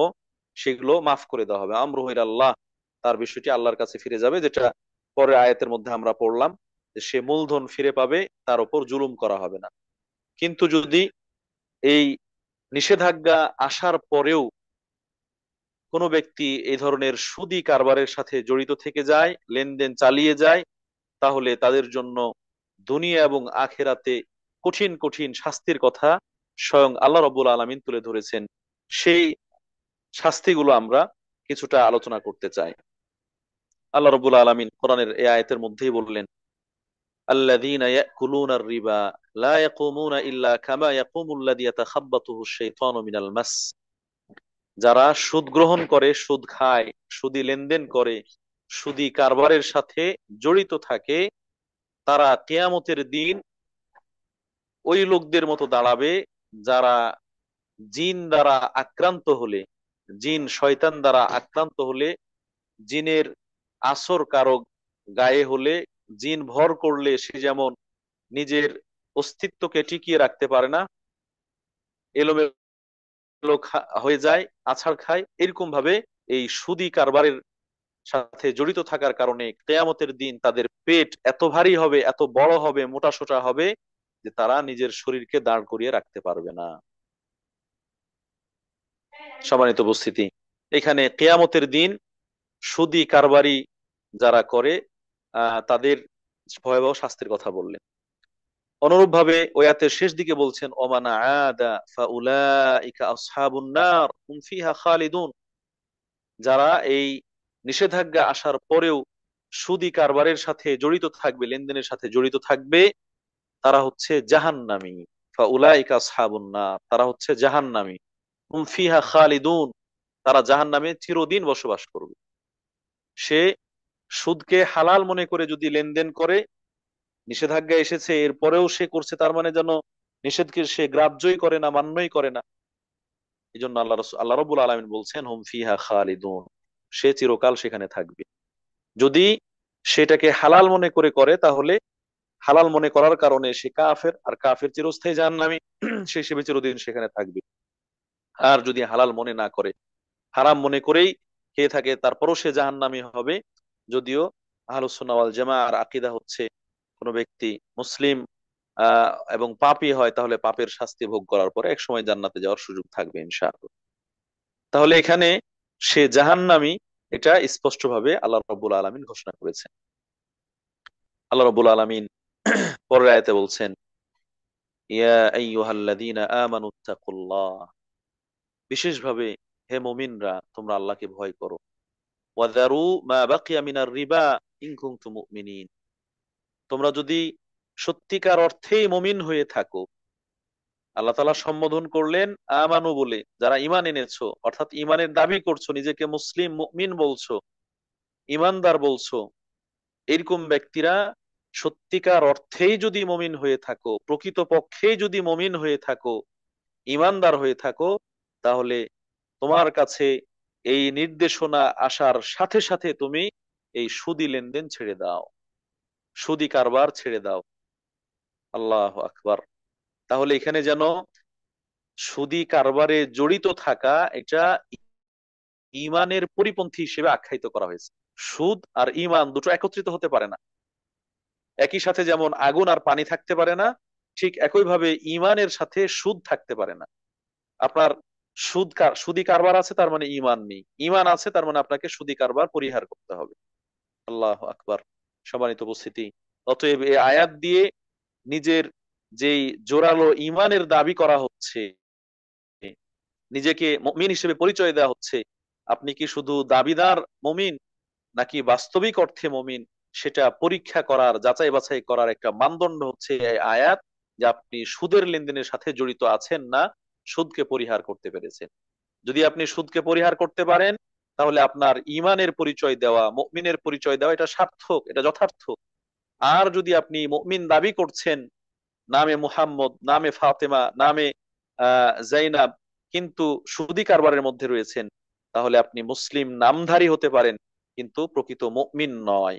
সেগুলো মাফ করে দেওয়া হবে। আমরুহু ইলাল্লাহ, তার বিষয়টি আল্লাহর কাছে ফিরে যাবে, যেটা পরের আয়াতের মধ্যে আমরা পড়লাম যে সে মূলধন ফিরে পাবে, তার উপর জুলুম করা হবে না। কিন্তু যদি এই নিষেধাজ্ঞা আসার পরেও কোনো ব্যক্তি এই ধরনের সুদি কারবারের সাথে জড়িত থেকে যায়, লেনদেন চালিয়ে যায়, তাহলে তাদের জন্য দুনিয়া এবং আখেরাতে কঠিন কঠিন শাস্তির কথা স্বয়ং আল্লাহ রাব্বুল আলামিন তুলে ধরেছেন। সেই শাস্তিগুলো আমরা কিছুটা আলোচনা করতে চাই। আল্লাহ রাব্বুল আলামিন কোরআনের এই আয়াতের মধ্যেই বললেন, আল্লাযীনা ইয়াকুলুনার রিবা লা ইয়াকুমুনা ইল্লা কামা ইয়াকুমুল্লাযী ইয়াতাখাব্বাতুহু আশ-শাইতানু মিনাল মাস। যারা সুদ গ্রহণ করে, সুদ খায়, সুদি লেনদেন করে, সুদি কারবারের সাথে জড়িত থাকে, তারা কিয়ামতের দিন ওই লোকদের মতো দাঁড়াবে যারা জিন দ্বারা আক্রান্ত হলে, জিন শয়তান দ্বারা আক্রান্ত হলে, জিনের আসর কারো গায়ে হলে, জিন ভর করলে সে যেমন নিজের অস্তিত্বকে টিকিয়ে রাখতে পারে না, এলোমেলো হয়ে যায়, আছাড় খায়, এরকম ভাবে এই সুদি কারবারের সাথে জড়িত থাকার কারণে কিয়ামতের দিন তাদের পেট এত ভারী হবে, এত বড় হবে, মোটা সোটা হবে যে তারা নিজের শরীরকে দাঁড় করিয়ে রাখতে পারবে না। সম্মানিত উপস্থিতি, এখানে কিয়ামতের দিন সুদি কারবারি যারা করে তাদের ভয়াবহ শাস্তির কথা বললেন। অনুরূপ ভাবে ওয়াতের শেষ দিকে বলছেন, ওমান আদা ফাউলাইকা আসহাবুন নার হুম ফিহা খালিদুন। যারা এই নিষেধাজ্ঞা আসার পরেও সুদি কারবারের সাথে জড়িত থাকবে, লেনদেনের সাথে জড়িত থাকবে, তারা হচ্ছে জাহান্নামী। ফাউলাইকা আসহাবুন নার, তারা হচ্ছে জাহান্নামী। হুম ফিহা খালিদুন, তারা জাহান্নামে চিরদিন বসবাস করবে। সে সুদকে হালাল মনে করে যদি লেনদেন করে, নিষেধাজ্ঞা এসেছে এরপরেও সে করছে, তার মানে যেন নিষেধকে সে গ্রাহ্যই করে না, মান্যই করে না। এই জন্য আল্লাহ রাব্বুল আলামিন বলছেন হুম ফিহা খালিদুন, সে চিরকাল সেখানে থাকবে। যদি সেটাকে হালাল মনে করে করে, তাহলে হালাল মনে করার কারণে সে কাফের, আর কাফের চিরস্থায়ী জাহান্নামী, সে হিসেবে চিরদিন সেখানে থাকবে। আর যদি হালাল মনে না করে, হারাম মনে করেই খেয়ে থাকে, তারপরও সে জাহান্নামী হবে। যদিও আহলুস সুন্নাহ ওয়াল জামাআর আকীদা হচ্ছে, কোন ব্যক্তি মুসলিম এবং পাপী হয়, তাহলে পাপের শাস্তি ভোগ করার পরে এক সময় জান্নাতে যাওয়ার সুযোগ থাকবে ইনশাআল্লাহ। তাহলে এখানে সে জাহান্নামী, এটা স্পষ্টভাবে আল্লাহ রাব্বুল আলামিন ঘোষণা করেছেন। আল্লাহ রাব্বুল আলামিন পরের আয়াতে বলছেন, ইয়া আইয়ুহাল্লাযীনা আমানুত্তাকুল্লাহ, বিশেষভাবে হে মুমিনরা তোমরা আল্লাহকে ভয় করো। ওয়াযারু মা বাকিয়া মিনার রিবা ইন কুনতুম মুমিনিন, তোমরা যদি সত্যিকার অর্থেই মুমিন হয়ে থাকো। আল্লাহ তাআলা সম্বোধন করলেন আমানু বলে, যারা ঈমান এনেছো, অর্থাৎ ঈমানের দাবি করছো, নিজেকে মুসলিম মুমিন বলছো, ঈমানদার বলছো, এরকম ব্যক্তিরা সত্যিকার অর্থেই যদি মুমিন হয়ে থাকো, প্রকৃত পক্ষেই যদি মুমিন হয়ে থাকো, ঈমানদার হয়ে থাকো, তাহলে তোমার কাছে এই নির্দেশনা আসার সাথে সাথে তুমি এই সুদি লেনদেন ছেড়ে দাও, সুদি কারবার ছেড়ে দাও। আল্লাহ আকবার। তাহলে এখানে যেন সুদি কারবারে জড়িত থাকা, এটা ইমানের পরিপন্থী হিসেবে আখ্যায়িত করা হয়েছে। সুদ আর ইমান দুটো একত্রিত হতে পারে না। একই সাথে যেমন আগুন আর পানি থাকতে পারে না, ঠিক একইভাবে ইমানের সাথে সুদ থাকতে পারে না। আপনার সুদি কারবার আছে, তার মানে ইমান নেই। ইমান আছে, তার মানে আপনাকে সুদি কারবার পরিহার করতে হবে। আল্লাহ আকবার। সম্মানিত উপস্থিতি, অতএব এই আয়াত দিয়ে নিজের যেই জোরালো ইমানের দাবি করা হচ্ছে, নিজেকে মুমিন হিসেবে পরিচয় দেওয়া হচ্ছে, আপনি কি শুধু দাবিদার মুমিন নাকি বাস্তবিক অর্থে মুমিন, সেটা পরীক্ষা করার, যাচাই বাছাই করার একটা মানদণ্ড হচ্ছে এই আয়াত, যে আপনি সুদের লেনদেনের সাথে জড়িত আছেন না, সুদকে পরিহার করতে পেরেছেন। যদি আপনি সুদকে পরিহার করতে পারেন, তাহলে আপনার ইমানের পরিচয় দেওয়া, মুমিনের পরিচয় দেওয়া, এটা সার্থক, এটা যথার্থ। আর যদি আপনি মুমিন দাবি করছেন, নামে মুহাম্মদ, নামে ফাতেমা, নামে জাইনাব, কিন্তু সুদি কারবারের মধ্যে রয়েছেন, তাহলে আপনি মুসলিম নামধারী হতে পারেন, কিন্তু প্রকৃত মুমিন নয়।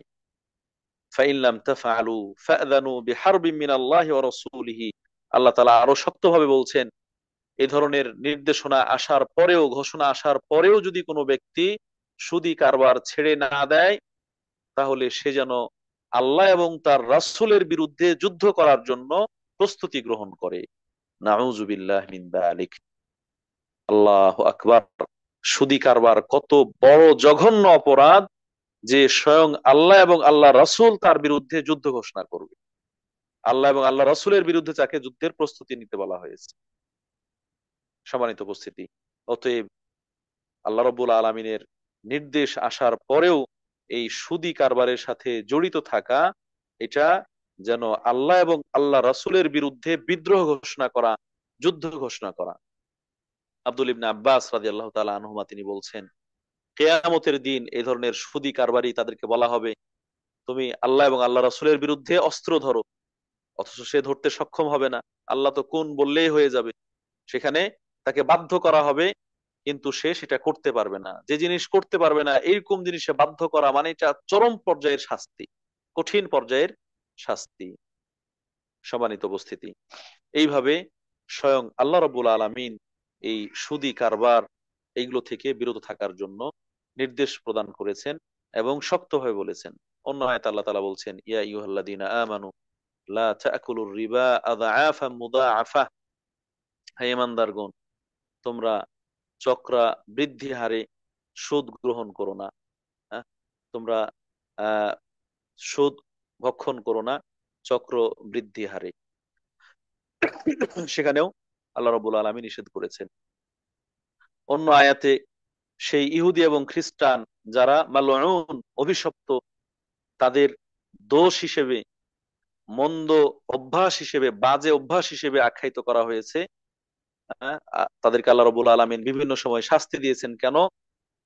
ফাইন লাম তাফআলু ফাআযানু বিহারবিন মিনাল্লাহি ওয়া রাসূলিহি। আল্লাহ তাআলা আরো শক্তভাবে বলছেন, এই ধরনের নির্দেশনা আসার পরেও, ঘোষণা আসার পরেও যদি কোনো ব্যক্তি সুদি কারবার ছেড়ে না দেয়, তাহলে সে যেন আল্লাহ এবং তার রাসূলের বিরুদ্ধে যুদ্ধ করার জন্য প্রস্তুতি গ্রহণ করে। নাউযুবিল্লাহ মিন যালিক। আল্লাহু আকবার। সুদী কারবার কত বড় জঘন্য অপরাধ, যে স্বয়ং আল্লাহ এবং আল্লাহ রাসূল তার বিরুদ্ধে যুদ্ধ ঘোষণা করবে। আল্লাহ এবং আল্লাহ রাসূলের বিরুদ্ধে তাকে যুদ্ধের প্রস্তুতি নিতে বলা হয়েছে। সম্মানিত উপস্থিতি, অতএব আল্লাহ রাব্বুল আলামিনের নির্দেশ আসার পরেও এই সুদী কারবারের সাথে জড়িত থাকা, এটা যেন আল্লাহ এবং আল্লাহ রাসূলের বিরুদ্ধে বিদ্রোহ ঘোষণা করা, যুদ্ধ ঘোষণা করা। আব্দুল ইবনে আব্বাস রাদিয়াল্লাহু তাআলা আনহুমা তিনি বলছেন, কিয়ামতের দিন এই ধরনের সুদী কারবারি তাদেরকে বলা হবে, তুমি আল্লাহ এবং আল্লাহ রাসূলের বিরুদ্ধে অস্ত্র ধরো, অথচ সে ধরতে সক্ষম হবে না। আল্লাহ তো কোন বললেই হয়ে যাবে, সেখানে তাকে বাধ্য করা হবে, কিন্তু সে সেটা করতে পারবে না। যে জিনিস করতে পারবে না এইরকম জিনিসে বাধ্য করা মানে এটা চরম পর্যায়ের শাস্তি, কঠিন পর্যায়ের শাস্তি। সম্মানিত উপস্থিতি, এইভাবে স্বয়ং আল্লাহ রাব্বুল আলামিন এই সুদী কারবার এইগুলো থেকে বিরত থাকার জন্য নির্দেশ প্রদান করেছেন এবং শক্তভাবে বলেছেন। অন্য আয়াতে আল্লাহ তাআলা বলছেন, ইয়া আইয়ুহাল্লাযীনা আমানু লা তাকুলুর রিবা আযআফা মুদাআফা, হে ঈমানদারগণ, তোমরা চক্রা বৃদ্ধি হারে সুদ গ্রহণ করো না। হ্যাঁ? তোমরা আহ সুদ ভক্ষণ করো না চক্র বৃদ্ধি হারে। সেখানেও আল্লাহ রাব্বুল আলামিন নিষেধ করেছেন। অন্য আয়াতে সেই ইহুদি এবং খ্রিস্টান যারা মালউন, অভিশপ্ত, তাদের দোষ হিসেবে, মন্দ অভ্যাস হিসেবে, বাজে অভ্যাস হিসেবে আখ্যায়িত করা হয়েছে। তাদেরকে আল্লাহ রাব্বুল আলামিন বিভিন্ন সময় শাস্তি দিয়েছেন। কেন?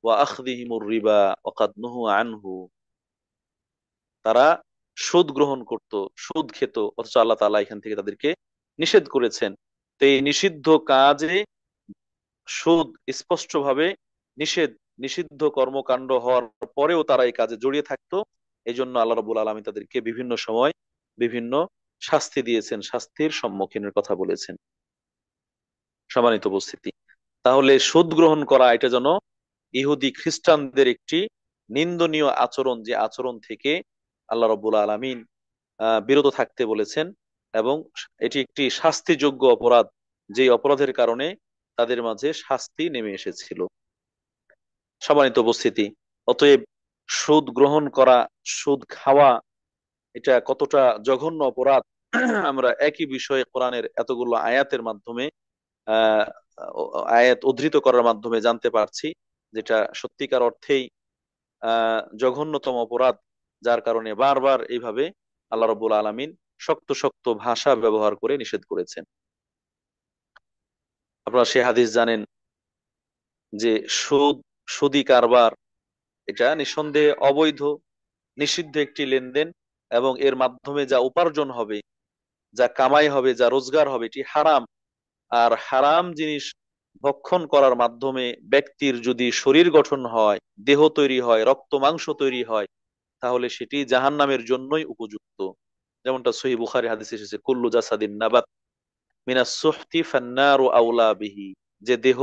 ওয়া আখযিহিমুর রিবা ওয়া কাদ নুহু আনহু, তারা সুদ গ্রহণ করত, সুদ খেত, অথচ আল্লাহ তাআলা এখান থেকে তাদেরকে নিষেধ করেছেন। তো এই নিষিদ্ধ কাজে, সুদ স্পষ্টভাবে নিষেধ, নিষিদ্ধ কর্মকাণ্ড হওয়ার পরেও তারা এই কাজে জড়িয়ে থাকতো। এই জন্য আল্লাহ রাব্বুল আলামিন তাদেরকে বিভিন্ন সময় বিভিন্ন শাস্তি দিয়েছেন, শাস্তির সম্মুখীনের কথা বলেছেন। সম্মানিত উপস্থিতি, তাহলে সুদ গ্রহণ করা এটা যেন ইহুদি খ্রিস্টানদের একটি নিন্দনীয় আচরণ, যে আচরণ থেকে আল্লাহ রাব্বুল আলামিন বিরত থাকতে বলেছেন, এবং এটি একটি শাস্তিযোগ্য অপরাধ, যে অপরাধের কারণে তাদের মাঝে শাস্তি নেমে এসেছিল। সম্মানিত উপস্থিতি, অতএব সুদ গ্রহণ করা, সুদ খাওয়া, এটা কতটা জঘন্য অপরাধ আমরা একই বিষয়ে কোরআনের এতগুলো আয়াতের মাধ্যমে, আহ আয়াত উদ্ধৃত করার মাধ্যমে জানতে পারছি, যেটা সত্যিকার অর্থেই জঘন্যতম অপরাধ, যার কারণে বারবার এইভাবে আল্লাহ রাব্বুল আলামিন শক্ত শক্ত ভাষা ব্যবহার করে নিষেধ করেছেন। আপনারা সে হাদিস জানেন যে সুদ, সুদী কারবার, এটা নিঃসন্দেহে অবৈধ, নিষিদ্ধ একটি লেনদেন, এবং এর মাধ্যমে যা উপার্জন হবে, যা কামাই হবে, যা রোজগার হবে, এটি হারাম। আর হারাম জিনিস ভক্ষণ করার মাধ্যমে ব্যক্তির যদি শরীর গঠন হয়, দেহ তৈরি হয়, রক্ত মাংস তৈরি হয়, তাহলে সেটি জাহান্নামের জন্যই উপযুক্ত। যেমনটা সহিহ বুখারী হাদিসে এসেছে, কুল্লু জাসাদিন নাবাত মিনাস সুহতি ফান্নারু আউলা বিহি, যে দেহ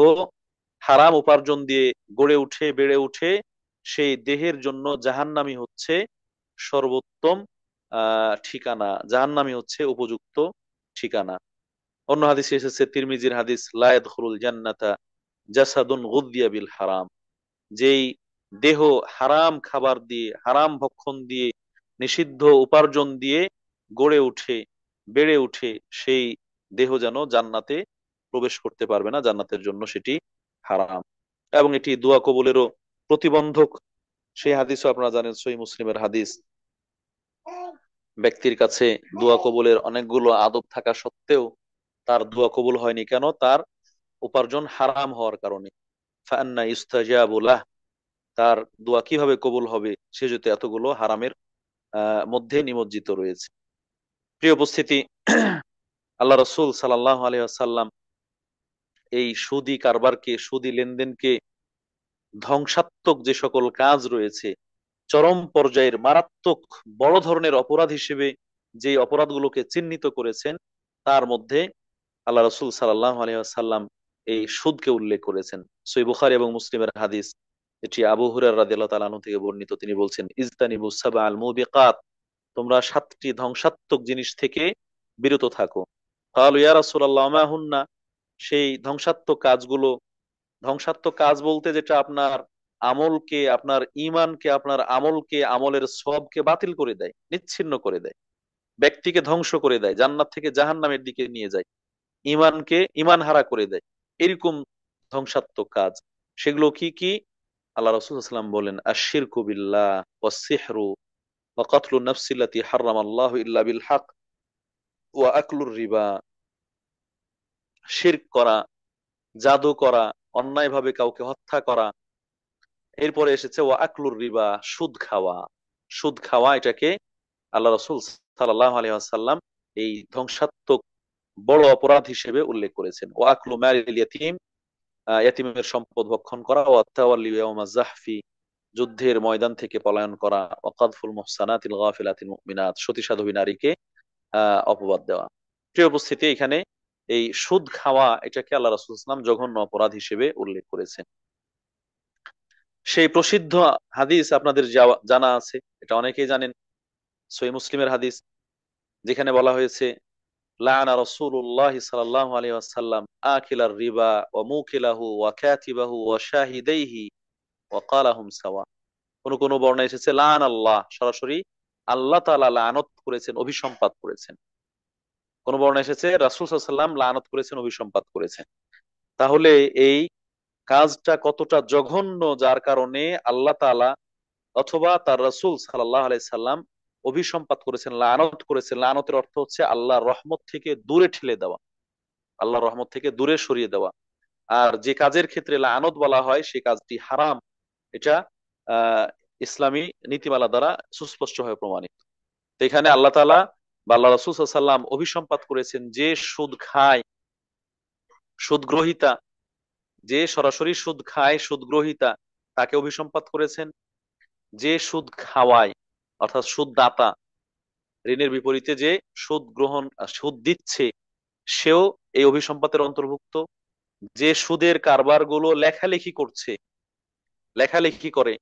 হারাম উপার্জন দিয়ে গড়ে উঠে, বেড়ে উঠে, সেই দেহের জন্য জাহান্নামী হচ্ছে সর্বোত্তম ঠিকানা, জাহান্নামী হচ্ছে উপযুক্ত ঠিকানা। অন্য হাদিসে এসেছে, তিরমিজির হাদিস, লা ইয়াদখুলুল জান্নাতা জাসাদুন গুযিয়া বিল হারাম, যেই দেহ হারাম খাবার দিয়ে, হারাম ভক্ষণ দিয়ে, নিষিদ্ধ উপার্জন দিয়ে গড়ে উঠে, বেড়ে উঠে, সেই দেহ যেন জান্নাতে প্রবেশ করতে পারবে না, জান্নাতের জন্য সেটি হারাম। এবং এটি দোয়া কবুলেরও প্রতিবন্ধক। সেই হাদিসও আপনারা জানেন, সহিহ মুসলিমের হাদিস, ব্যক্তির কাছে দোয়া কবুলের অনেকগুলো আদব থাকা সত্ত্বেও তার দোয়া কবুল হয়নি। কেন? তার উপার্জন হারাম হওয়ার কারণে। ফাআন্না ইউস্তাজাবু লাহ, তার দোয়া কিভাবে কবুল হবে, সে যদি এতগুলো হারামের মধ্যে নিমজ্জিত রয়েছে। প্রিয় উপস্থিতি, আল্লাহ রাসূল সাল্লাল্লাহু আলাইহি ওয়াসাল্লাম এই সুদী কারবারকে, সুদী লেনদেনকে ধ্বংসাত্মক যে সকল কাজ রয়েছে, চরম পর্যায়ের মারাত্মক বড় ধরনের অপরাধ হিসেবে যে অপরাধগুলোকে চিহ্নিত করেছেন, তার মধ্যে আল্লাহ রাসূল সাল্লাল্লাহু আলাইহি ওয়াসাল্লাম এই সুদকে উল্লেখ করেছেন। সহিহ বুখারী এবং মুসলিমের হাদিস, এটি আবু হুরায়রা রাদিয়াল্লাহু তাআলা আনহু থেকে বর্ণিত। তিনি বলছেন, ইজতানিবুস সাবআল মুবিকাত, তোমরা 7টি ধ্বংসাত্মক জিনিস থেকে বিরত থাকো। ক্বালু ইয়া রাসূলুল্লাহ মা হুন্না, সেই ধ্বংসাত্মক কাজগুলো, ধ্বংসাত্মক কাজ বলতে যেটা আপনার আমলকে, আপনার ইমানকে, আপনার আমলকে, আমলের সবকে বাতিল করে দেয়, নিচ্ছিন্ন করে দেয়, ব্যক্তিকে ধ্বংস করে দেয়, জান্নাত থেকে জাহান্নামের দিকে নিয়ে যায়, ইমানকে ইমান হারা করে দেয়, এরকম ধ্বংসাত্মক কাজ। সেগুলো কি কি? আল্লাহ রাসূল সাল্লাল্লাহু আলাইহি ওয়াসাল্লাম বলেন, আশ-শিরকু বিল্লাহ ওয়াস-সিহরু ওয়া কাতলুন নাফসিল্লাতী হারামাল্লাহু ইল্লা বিল হক ওয়া আকলুর রিবা। শিরক করা, জাদু করা, অন্যায়ভাবে কাউকে হত্যা করা। এরপরে এসেছে ওয়া আকলুর রিবা, সুদ খাওয়া। সুদ খাওয়া, এটাকে আল্লাহ রাসূল সাল্লাল্লাহু আলাইহি ওয়াসাল্লাম এই ধ্বংসাত্মক বড় অপরাধ হিসেবে উল্লেখ করেছেন। ওয়া আকলু মালিল ইয়াতীম, ইয়াতীমের সম্পদ ভক্ষণ করা। ওয়া তাওয়াল্লি ইয়াউমাজ জাহফি, যুদ্ধের ময়দান থেকে পলায়ন করা। ওয়া কাযফুল মুহসানাতিল গাফিলাতিল মুমিনাত, সতী সাধ্বী নারীকে অপবাদ দেওয়া। প্রিয় উপস্থিতি, এখানে এই সুদ খাওয়া, এটাকে আল্লাহ রাসূল সাল্লাল্লাহু আলাইহি ওয়াসাল্লাম জঘন্য অপরাধ হিসেবে উল্লেখ করেছেন। সেই প্রসিদ্ধ হাদিস আপনাদের জানা আছে, এটা অনেকেই জানেন, সহিহ মুসলিমের হাদিস, যেখানে বলা হয়েছে লাআনা রাসূলুল্লাহ সাল্লাল্লাহু আলাইহি ওয়াসাল্লাম আকিলার রিবা ওয়া মুকিলাহু ওয়া কাতিবাহু ওয়া শাহিদাইহি ওয়া ক্বালাহুম সাওয়া। কোন কোন বর্ণনা এসেছে লাআন আল্লাহ, সরাসরি আল্লাহ তাআলা লানত করেছেন, অভিসম্পাত করেছেন। কোন বর্ণনা এসেছে রাসূল সাল্লাল্লাহু আলাইহি ওয়াসাল্লাম লানত করেছেন, অভিসম্পাত করেছেন। তাহলে এই কাজটা কতটা জঘন্য, যার কারণে আল্লাহ তাআলা অথবা তার রাসূল সাল্লাল্লাহু আলাইহি সাল্লাম অভিসম্পাত করেছেন, লানত করেছেন। লানতের অর্থ হচ্ছে আল্লাহর রহমত থেকে দূরে ঠেলে দেওয়া, আল্লাহর রহমত থেকে দূরে সরিয়ে দেওয়া। আর যে কাজের ক্ষেত্রে লানত বলা হয় সেই কাজটি হারাম, এটা আহ ইসলামী নীতিমালা দ্বারা সুস্পষ্টভাবে প্রমাণিত। তো এখানে আল্লাহ তাআলা বা আল্লাহ রাসূল সাল্লাল্লাহু আলাইহি সাল্লাম অভিসম্পাত করেছেন যে সুদ খায়, সুদ গ্রহীতা, যে সরাসরি সুদ খায়, সুদ গ্রহীতা, তাকে অভিসম্পাত করেছেন। যে সুদ খাওয়ায়, অর্থাৎ সুদ দাতা, ঋণের বিপরীতে যে সুদ গ্রহণ, সুদ দিচ্ছে, সেও এই অভিসম্পাতের অন্তর্ভুক্ত। যে সুদের কারবার গুলো লেখালেখি করছে, লেখালেখি করে,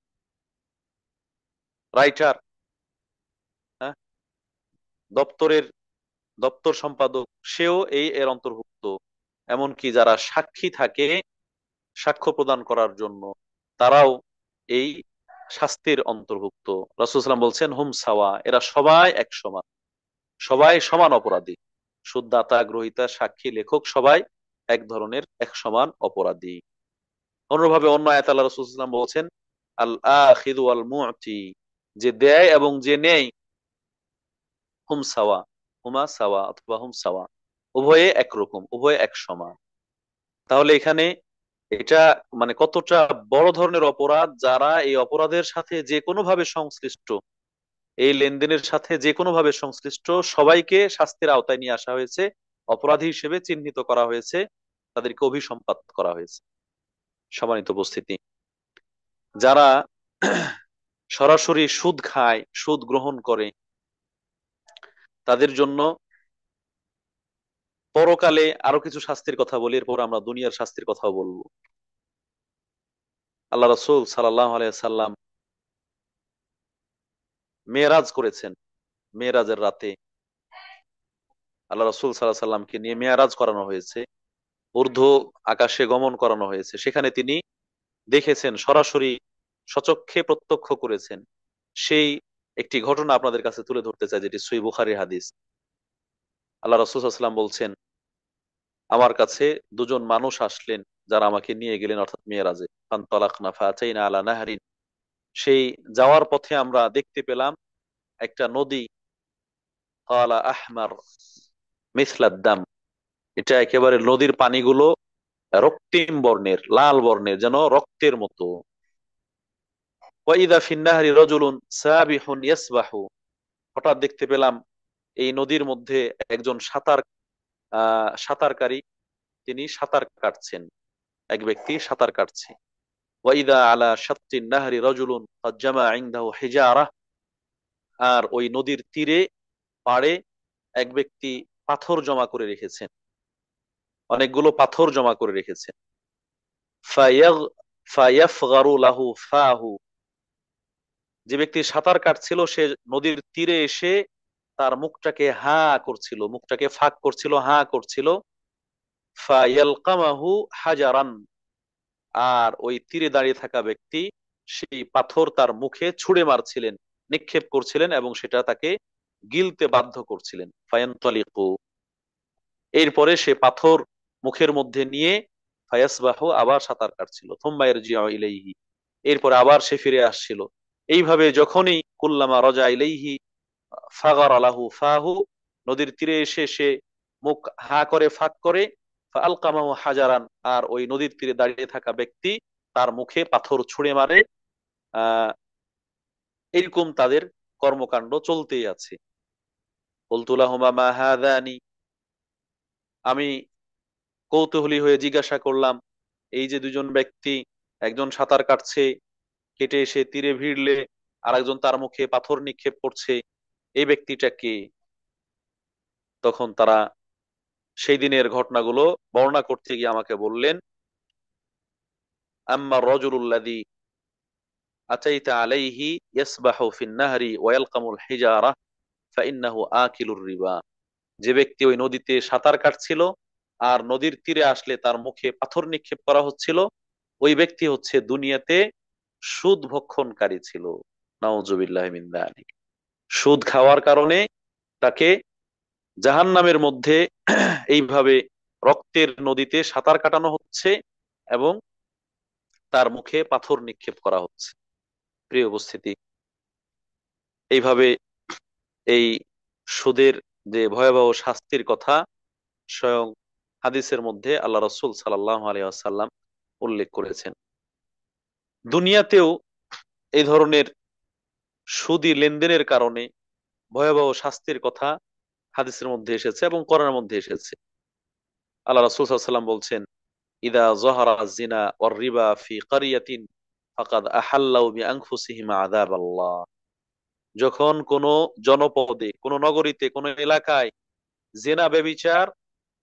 রাইটার, হ্যাঁ, দপ্তরের দপ্তর সম্পাদক, সেও এর অন্তর্ভুক্ত। এমনকি যারা সাক্ষী থাকে সাক্ষ্য প্রদান করার জন্য, তারাও এই শাস্তির অন্তর্ভুক্ত। রাসূল সাল্লাল্লাহু আলাইহি ওয়াসাল্লাম বলছেন হুম সাওয়া, এরা সবাই এক সমান, সবাই সমান অপরাধী। সুদদাতা, গ্রহীতা, সাক্ষী, লেখক সবাই এক ধরনের, এক সমান অপরাধী। অনুরূপভাবে অন্য আয়াতে আল্লাহ রাসূল সাল্লাল্লাহু আলাইহি ওয়াসাল্লাম বলছেন আল আখিযু ওয়াল মু'তি, যে দেয় এবং যে নেয়, হুম সাওয়া, হুমা সাওয়া অথবা হুম সাওয়া, উভয়ে একরকম, উভয়ে এক সমান। তাহলে এখানে এটা মানে কতটা বড় ধরনের অপরাধ, যারা এই অপরাধের সাথে যে কোনো ভাবে সংশ্লিষ্ট, এই লেনদেনের সাথে যে কোনো ভাবে সংশ্লিষ্ট, সবাইকে শাস্তির আওতায় নিয়ে আসা হয়েছে, অপরাধী হিসেবে চিহ্নিত করা হয়েছে, তাদেরকে অভিসম্পাত করা হয়েছে। সম্মানিত উপস্থিতি, যারা সরাসরি সুদ খায়, সুদ গ্রহণ করে, তাদের জন্য পরকালে আরো কিছু শাস্তির কথা বলি, এরপর আমরা দুনিয়ার শাস্তির কথাও বলবো। আল্লাহ রাসূল সাল্লাল্লাহু আলাইহি সাল্লাম মেরাজ করেছেন। মেরাজের রাতে আল্লাহ রাসূল সাল্লাল্লাহু আলাইহি সাল্লামকে নিয়ে মেরাজ করানো হয়েছে, ঊর্ধ্ব আকাশে গমন করানো হয়েছে। সেখানে তিনি দেখেছেন, সরাসরি সচক্ষে প্রত্যক্ষ করেছেন। সেই একটি ঘটনা আপনাদের কাছে তুলে ধরতে চাই, যেটি সহিহ বুখারীর হাদিস। আল্লাহ রাসূল সাল্লাল্লাহু আলাইহি সাল্লাম বলছেন, আমার কাছে দুজন মানুষ আসলেন, যারা আমাকে নিয়ে গেলেন, অর্থাৎ মেরাজে। ফান্তালাকনা ফাতাইনা আলা নাহরিন, সেই যাওয়ার পথে আমরা দেখতে পেলাম একটা নদী, কালা আহমার মিসলাদ দাম, এটা একেবারে নদীর পানিগুলো রক্তিম বর্ণের, লাল বর্ণের, যেন রক্তের মতো। ওয়াইদা ফিন্নাহারি রাজুলুন সাবিহুন ইয়াসবাহু, হঠাৎ দেখতে পেলাম এই নদীর মধ্যে একজন সাঁতারকারী, তিনি সাঁতার কাটছেন, এক ব্যক্তি সাঁতার কাটছে। ওয়াইদা আলা শাত্তিন নাহরি রাজুলুন ক্বাদ জামা ইনদাহু হিজারা, আর ওই নদীর তীরে, পাড়ে এক ব্যক্তি পাথর জমা করে রেখেছেন, অনেকগুলো পাথর জমা করে রেখেছেন। ফায়াগ ফায়াফগারু লাহু ফাহু, যে ব্যক্তি সাঁতার কাটছিল সে নদীর তীরে এসে তার মুখটাকে হা করছিল, মুখটাকে ফাঁক করছিল, হা করছিল। ফায়ালকামাহু হাজারান, আর ওই তীরে দাঁড়িয়ে থাকা ব্যক্তি সেই পাথর তার মুখে ছুঁড়ে মারছিলেন, নিক্ষেপ করছিলেন, এবং সেটা তাকে গিলতে বাধ্য করছিলেন। ফায়ান্তালিকু, এরপরে সে পাথর মুখের মধ্যে নিয়ে ফায়াসবাহু, আবার সাঁতার কাটছিল। থুম্মা ইয়ারজিউ ইলাইহি, এরপরে আবার সে ফিরে আসছিল। এইভাবে যখনই কুল্লামা রাজা ইলাইহি ফাগার আলাহু ফাহু, নদীর তীরে এসে সে মুখ হা করে ফাঁক করে, আলকামাহু হাজারান, আর ওই নদীর তীরে দাঁড়িয়ে থাকা ব্যক্তি তার মুখে পাথর ছুঁড়ে মারে। আহ এরকম তাদের কর্মকাণ্ড চলতেই আছে। কুলতু লাহুমা মা হাযানি, আমি কৌতূহলী হয়ে জিজ্ঞাসা করলাম, এই যে দুজন ব্যক্তি, একজন সাঁতার কাটছে, কেটে এসে তীরে ভিড়লে আর একজন তার মুখে পাথর নিক্ষেপ করছে, এই ব্যক্তিটা কে? তখন তারা সেই দিনের ঘটনাগুলো বর্ণনা করতে গিয়ে আমাকে বললেন, আম্মা রাজুলুল্লাযী আতাইতা আলাইহি ইয়াসবাহু ফিন নাহরি ওয়া ইয়ালকামুল হিজারা ফাইন্নাহু আকিলুর রিবা, যে ব্যক্তি ওই নদীতে সাঁতার কাটছিল আর নদীর তীরে আসলে তার মুখে পাথর নিক্ষেপ করা হচ্ছিল, ওই ব্যক্তি হচ্ছে দুনিয়াতে সুদ ভক্ষণকারী ছিল। নাউজুবিল্লাহি মিন যালিক। সুদ খাওয়ার কারণে তাকে জাহান্নামের মধ্যে এইভাবে রক্তের নদীতে সাঁতার কাটানো হচ্ছে এবং তার মুখে পাথর নিক্ষেপ করা হচ্ছে। প্রিয় উপস্থিতি, এইভাবে এই সুদের যে ভয়াবহ শাস্তির কথা স্বয়ং হাদিসের মধ্যে আল্লাহ রাসূল সাল্লাল্লাহু আলাইহি ওয়াসাল্লাম উল্লেখ করেছেন। দুনিয়াতেও এই ধরনের সুদী লেনদেনের কারণে ভয়াবহ শাস্তির কথা হাদিসের মধ্যে এসেছে এবং কোরআনের মধ্যে এসেছে। আল্লাহ রাসূল সাল্লাল্লাহু আলাইহি ওয়াসাল্লাম বলছেন, ইদা যহারা যিনা ওয়ার রিবা ফি ক্বরিয়াতিন ফাকাদ আহাল্লাউ বিআনফুসিহিম আযাবাল্লাহ, যখন কোন জনপদে, কোন নগরীতে, কোন এলাকায় জেনা ব্যভিচার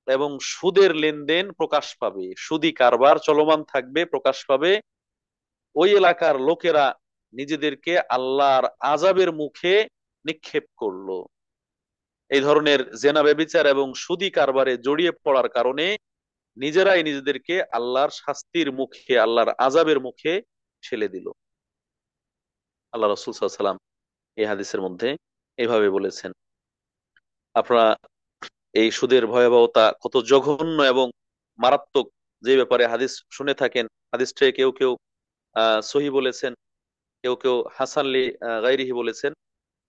এবং সুদের লেনদেন প্রকাশ পাবে, সুদী কারবার চলমান থাকবে, প্রকাশ পাবে, ওই এলাকার লোকেরা নিজেদেরকে আল্লাহর আযাবের মুখে নিক্ষেপ করলো। এই ধরনের জেনা ব্যভিচার এবং সুদী কারবারে জড়িয়ে পড়ার কারণে নিজেরাই নিজেদেরকে আল্লাহর শাস্তির মুখে, আল্লাহর আযাবের মুখে ঠেলে দিল। আল্লাহ রাসূল সাল্লাল্লাহু আলাইহি ওয়াসাল্লাম এই হাদিসের মধ্যে এইভাবে বলেছেন। আপনারা এই সুদের ভয়াবহতা কত জঘন্য এবং মারাত্মক, যে ব্যাপারে হাদিস শুনে থাকেন, হাদিসটাকে কেউ কেউ সহি বলেছেন, কেউ কেউ হাসান লি গায়রিহি বলেছেন।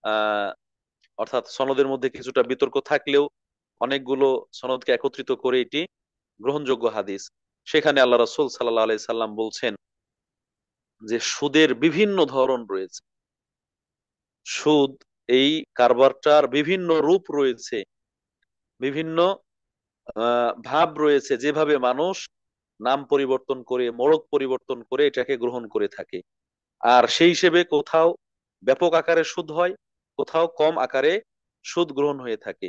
আহ অর্থাৎ সনদের মধ্যে কিছুটা বিতর্ক থাকলেও অনেকগুলো সনদকে একত্রিত করে এটি গ্রহণযোগ্য হাদিস। সেখানে আল্লাহ রাসূল সাল্লাল্লাহু আলাইহি সাল্লাম বলছেন যে সুদের বিভিন্ন ধরন রয়েছে। সুদ, এই কারবারটার বিভিন্ন রূপ রয়েছে, বিভিন্ন ভাব রয়েছে, যেভাবে মানুষ নাম পরিবর্তন করে, মোড়ক পরিবর্তন করে এটাকে গ্রহণ করে থাকে। আর সেই হিসেবে কোথাও ব্যাপক আকারে সুদ হয়, কোথাও কম আকারে সুদ গ্রহণ হয়ে থাকে।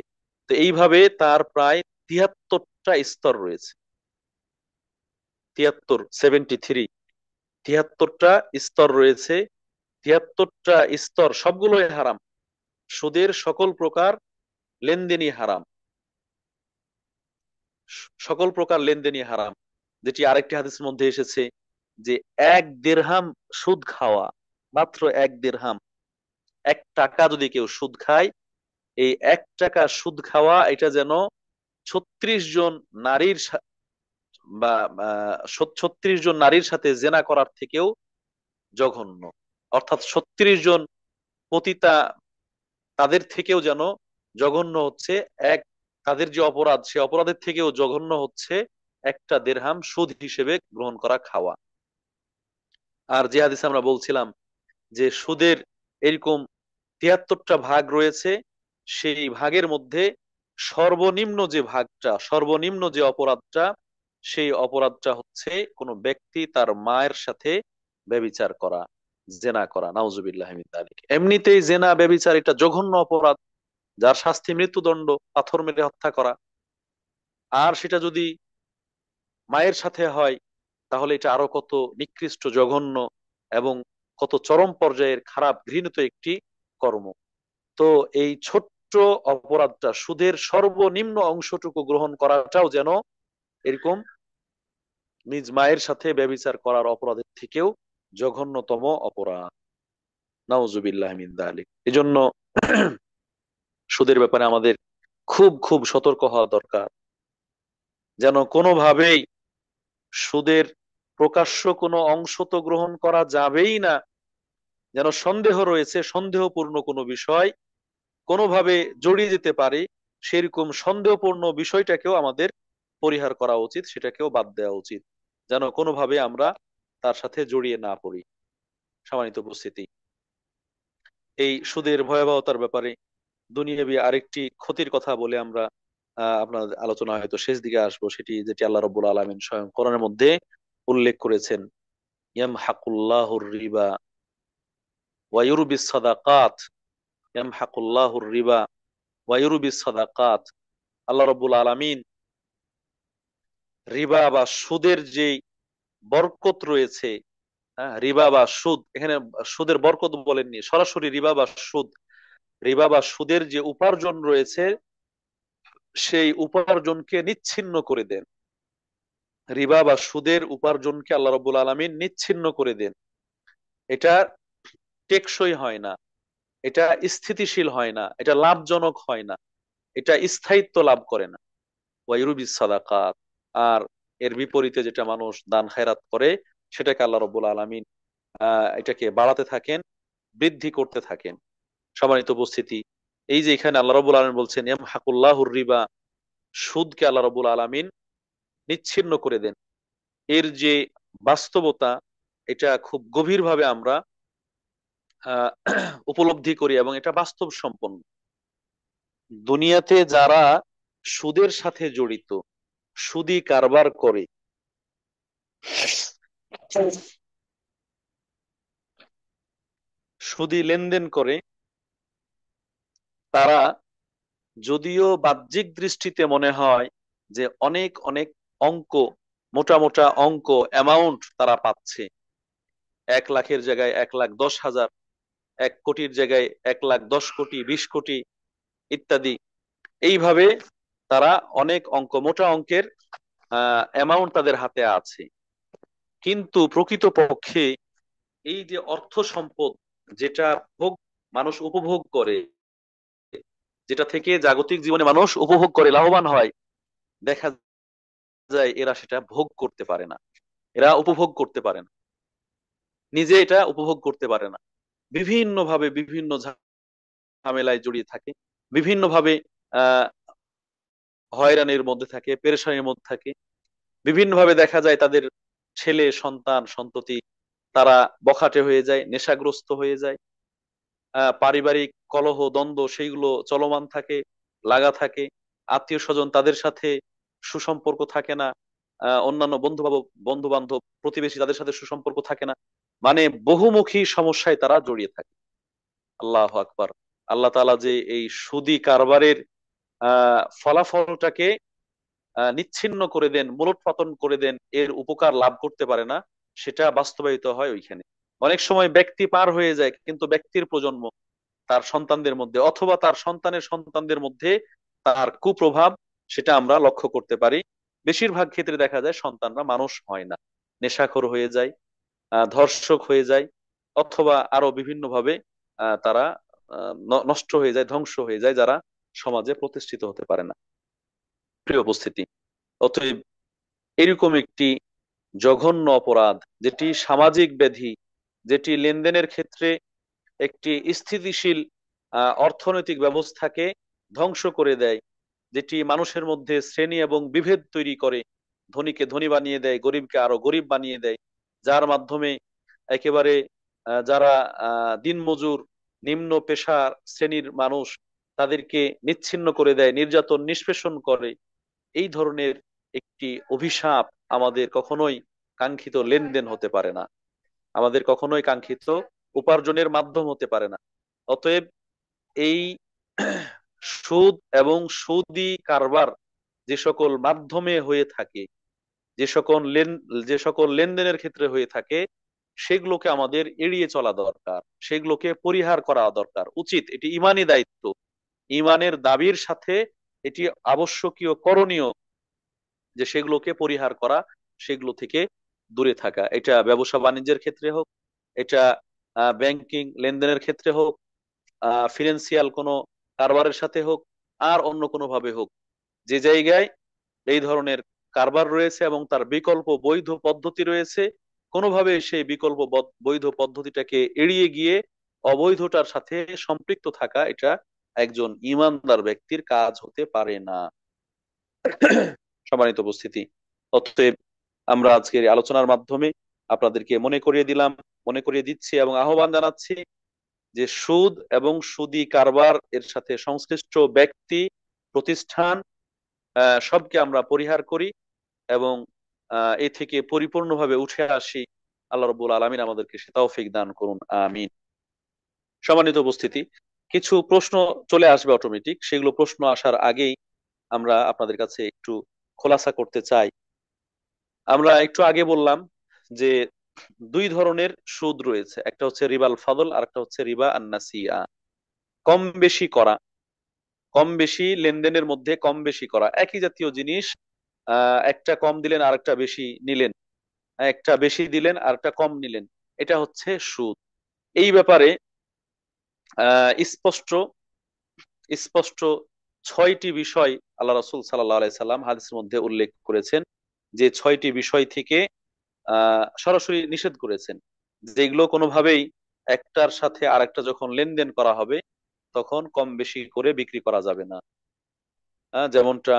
তো এইভাবে তার প্রায় 73টা স্তর রয়েছে। 73, 73টা স্তর রয়েছে। 73টা স্তর সবগুলোই হারাম। সুদের সকল প্রকার লেনদেনই হারাম, সকল প্রকার লেনদেনই হারাম। যেটি আরেকটি হাদিসের মধ্যে এসেছে যে 1 দিরহাম সুদ খাওয়া, মাত্র 1 দিরহাম, 1 টাকা যদি কেউ সুদ খায়, এই 1 টাকা সুদ খাওয়া এটা যেন 36 জন নারীর বা 36 জন নারীর সাথে জেনা করার থেকেও জঘন্য। অর্থাৎ 36 জন পতিতা, তাদের থেকেও যেন জঘন্য হচ্ছে এক, তাদের যে অপরাধ, সে অপরাধের থেকেও জঘন্য হচ্ছে 1 দিরহাম সুদ হিসেবে গ্রহণ করা, খাওয়া। আর যে হাদিস আমরা বলছিলাম যে সুদের এরকম 73টা ভাগ রয়েছে, সেই ভাগের মধ্যে সর্বনিম্ন যে ভাগটা, সর্বনিম্ন যে অপরাধটা, সেই অপরাধটা হচ্ছে কোনো ব্যক্তি তার মায়ের সাথে ব্যভিচার করা, জেনা করা। নাউজুবিল্লাহ মিন যালিক। এমনিতেই জেনা ব্যভিচার এটা জঘন্য অপরাধ, যার শাস্তি মৃত্যুদণ্ড, পাথর মেরে হত্যা করা। আর সেটা যদি মায়ের সাথে হয় তাহলে এটা আরো কত নিকৃষ্ট, জঘন্য এবং কত চরম পর্যায়ের খারাপ, ঘৃণিত একটি কর্ম। তো এই ছোট্ট অপরাধটা, সুদের সর্বনিম্ন অংশটুকু গ্রহণ করাটাও যেন এরকম নিজ মায়ের সাথে ব্যভিচার করার অপরাধের থেকেও জঘন্যতম অপরাধ। নাউজুবিল্লাহ মিন যালিক। এজন্য সুদের ব্যাপারে আমাদের খুব খুব সতর্ক হওয়া দরকার, যেন কোনোভাবেই সুদের প্রকাশ্য কোনো অংশ তো গ্রহণ করা যাবেই না, যেন সন্দেহ রয়েছে, সন্দেহপূর্ণ কোনো বিষয় কোনোভাবে জড়িয়ে যেতে পারে, সেরকম সন্দেহপূর্ণ বিষয়টাকেও আমাদের পরিহার করা উচিত, সেটাকেও বাদ দেওয়া উচিত, যেন কোনোভাবে আমরা তার সাথে জড়িয়ে না পড়ি। সম্মানিত উপস্থিতি, এই সুদের ভয়াবহতার ব্যাপারে দুনিয়াবি আরেকটি ক্ষতির কথা বলে আমরা আপনার আলোচনা হয়তো শেষ দিকে আসবো, সেটি যেটি আল্লাহ রাব্বুল আলামিন স্বয়ং কোরআনের মধ্যে উল্লেখ করেছেন, ইয়ামহাকুল্লাহুর রিবা ওয়া ইউরবিস সাদাকাত। ইয়ামহাকুল্লাহুর রিবা ওয়া ইউরবিস সাদাকাত। আল্লাহ রাব্বুল আলামিন রিবা বা সুদের যে বরকত রয়েছে, হ্যাঁ, রিবা বা সুদ, এখানে সুদের বরকত বলেননি, সরাসরি রিবা বা সুদ, রিবা বা সুদের যে উপার্জন রয়েছে সেই উপার্জনকে নিচ্ছিন্ন করে দেন। রিবা বা সুদের উপার্জনকে আল্লাহ রাব্বুল আলামিন নিচ্ছিন্ন করে দেন। এটা টেকসই হয় না, এটা স্থিতিশীল হয় না, এটা লাভজনক হয় না, এটা স্থায়িত্ব লাভ করে না। ওয়াইরুবিস সাদাকাত। আর এর বিপরীতে যেটা মানুষ দান খায়রাত করে, সেটাকে আল্লাহ রাব্বুল আলামিন এটাকে বাড়াতে থাকেন, বৃদ্ধি করতে থাকেন। সম্মানিত উপস্থিতি, এই যে এখানে আল্লাহ রাব্বুল আলামিন বলছেন ইয়ামহাকুল্লাহুর রিবা, সুদকে আল্লাহ রাব্বুল আলামিন নিচ্ছিন্ন করে দেন, এর যে বাস্তবতা, এটা খুব গভীরভাবে আমরা আহ উপলব্ধি করি এবং এটা বাস্তব সম্পন্ন। দুনিয়াতে যারা সুদের সাথে জড়িত, সুদি কারবার করে, সুদি লেনদেন করে, তারা যদিও বাহ্যিক দৃষ্টিতে মনে হয় যে অনেক অনেক অঙ্ক, মোটা মোটা অঙ্ক, অ্যামাউন্ট তারা পাচ্ছে, 1 লাখের জায়গায় 1,10,000, 1 কোটির জায়গায় 1,10,00,000, 20 কোটি ইত্যাদি, এইভাবে তারা অনেক অঙ্ক, মোটা অঙ্কের অ্যামাউন্ট তাদের হাতে আছে। কিন্তু প্রকৃতপক্ষে এই যে অর্থ সম্পদ, যেটা ভোগ, মানুষ উপভোগ করে, যেটা থেকে জাগতিক জীবনে মানুষ উপভোগ করে লাভবান হয়, দেখা যায় এরা সেটা ভোগ করতে পারে না, এরা উপভোগ করতে পারে না, নিজে এটা উপভোগ করতে পারে না। বিভিন্ন ভাবে বিভিন্ন ঝামেলায় জড়িয়ে থাকে, বিভিন্ন ভাবে আহ হয়রানির মধ্যে থাকে, পেরেশানির মধ্যে থাকে। বিভিন্ন ভাবে দেখা যায় তাদের ছেলে সন্তান সন্ততি তারা বখাটে হয়ে যায়, নেশাগ্রস্ত হয়ে যায়, পারিবারিক কলহ দ্বন্দ্ব সেইগুলো চলমান থাকে, লাগা থাকে, আত্মীয় স্বজন তাদের সাথে সুসম্পর্ক থাকে না, অন্যান্য বন্ধু বান্ধব প্রতিবেশী তাদের সাথে সুসম্পর্ক থাকে না, মানে বহুমুখী সমস্যায় তারা জড়িয়ে থাকে। আল্লাহ আকবার। আল্লাহ তাআলা যে এই সুদি কারবারের ফলাফলটাকে নিচ্ছিন্ন করে দেন, মূলোৎপাটন করে দেন, এর উপকার লাভ করতে পারে না, সেটা বাস্তবায়িত হয় ওইখানে। অনেক সময় ব্যক্তি পার হয়ে যায়, কিন্তু ব্যক্তির প্রজন্ম, তার সন্তানদের মধ্যে অথবা তার সন্তানের সন্তানদের মধ্যে তার কুপ্রভাব, সেটা আমরা লক্ষ্য করতে পারি। বেশিরভাগ ক্ষেত্রে দেখা যায় সন্তানরা মানুষ হয় না, নেশাখোর হয়ে যায়, ধর্ষক হয়ে যায়, অথবা আরো বিভিন্ন ভাবে তারা নষ্ট হয়ে যায়, ধ্বংস হয়ে যায়, যারা সমাজে প্রতিষ্ঠিত হতে পারে না। প্রিয় উপস্থিতি, অতএব এরকম একটি জঘন্য অপরাধ, যেটি সামাজিক ব্যাধি, যেটি লেনদেনের ক্ষেত্রে একটি স্থিতিশীল অর্থনৈতিক ব্যবস্থাকে ধ্বংস করে দেয়, যেটি মানুষের মধ্যে শ্রেণী এবং বিভেদ তৈরি করে, ধনীকে ধনী বানিয়ে দেয়, গরিবকে আরো গরিব বানিয়ে দেয়, যার মাধ্যমে একেবারে যারা দিনমজুর, নিম্ন পেশা শ্রেণীর মানুষ, তাদেরকে নিচ্ছিন্ন করে দেয়, নির্যাতন নিষ্পেষণ করে। এই ধরনের একটি অভিশাপ আমাদের কখনোই কাঙ্ক্ষিত লেনদেন হতে পারে না, আমাদের কখনোই কাঙ্ক্ষিত উপার্জনের মাধ্যম হতে পারে না। অতএব এই সুদ এবং সুদি কারবার যে সকল মাধ্যমে হয়ে থাকে, যে সকল লেনদেনের ক্ষেত্রে হয়ে থাকে, সেগুলোকে আমাদের এড়িয়ে চলা দরকার, সেগুলোকে পরিহার করা দরকার, উচিত, এটি ইমানি দায়িত্ব, ইমানের দাবির সাথে এটি আবশ্যকীয়, করণীয় যে সেগুলোকে পরিহার করা, সেগুলো থেকে দূরে থাকা। এটা ব্যবসা বাণিজ্যের ক্ষেত্রে হোক, এটা ব্যাংকিং লেনদেনের ক্ষেত্রে হোক, ফিনান্সিয়াল কোনো কারবারের সাথে হোক, আর অন্য কোনো ভাবে হোক, যে জায়গায় এই ধরনের কারবার রয়েছে এবং তার বিকল্প বৈধ পদ্ধতি রয়েছে, কোনোভাবে সেই বিকল্প বৈধ পদ্ধতিটাকে এড়িয়ে গিয়ে অবৈধটার সাথে সম্পৃক্ত থাকা, এটা একজন ইমানদার ব্যক্তির কাজ হতে পারে না। সম্মানিত উপস্থিতি, অতএব আমরা আজকের এই আলোচনার মাধ্যমে আপনাদেরকে মনে করিয়ে দিচ্ছি এবং আহ্বান জানাচ্ছি যে সুদ এবং সুদি কারবার এর সাথে সংশ্লিষ্ট ব্যক্তি, প্রতিষ্ঠান, সবকে আমরা পরিহার করি এবং এ থেকে পরিপূর্ণভাবে উঠে আসি। আল্লাহ রাব্বুল আলামিন আমাদেরকে সে তৌফিক দান করুন, আমিন। সম্মানিত উপস্থিতি, কিছু প্রশ্ন চলে আসবে অটোমেটিক, সেগুলো প্রশ্ন আসার আগেই আমরা আপনাদের কাছে একটু খোলাসা করতে চাই। আমরা একটু আগে বললাম যে দুই ধরনের সুদ রয়েছে, একটা হচ্ছে রিবাল ফাদল আর একটা হচ্ছে রিবা আন-নাসিয়া। কম বেশি করা, কম বেশি লেনদেনের মধ্যে কম বেশি করা, একই জাতীয় জিনিস, একটা কম দিলেন আর একটা বেশি নিলেন, একটা বেশি দিলেন আর একটা কম নিলেন, এটা হচ্ছে সুদ। এই ব্যাপারে স্পষ্ট স্পষ্ট ছয়টি বিষয় আল্লাহ রাসূল সাল্লাল্লাহু আলাইহি সাল্লাম হাদিসের মধ্যে উল্লেখ করেছেন, যে ছয়টি বিষয় থেকে সরাসরি নিষেধ করেছেন, যেগুলো কোনোভাবেই একটার সাথে আরেকটা যখন লেনদেন করা হবে তখন কম বেশি করে বিক্রি করা যাবে না। যেমনটা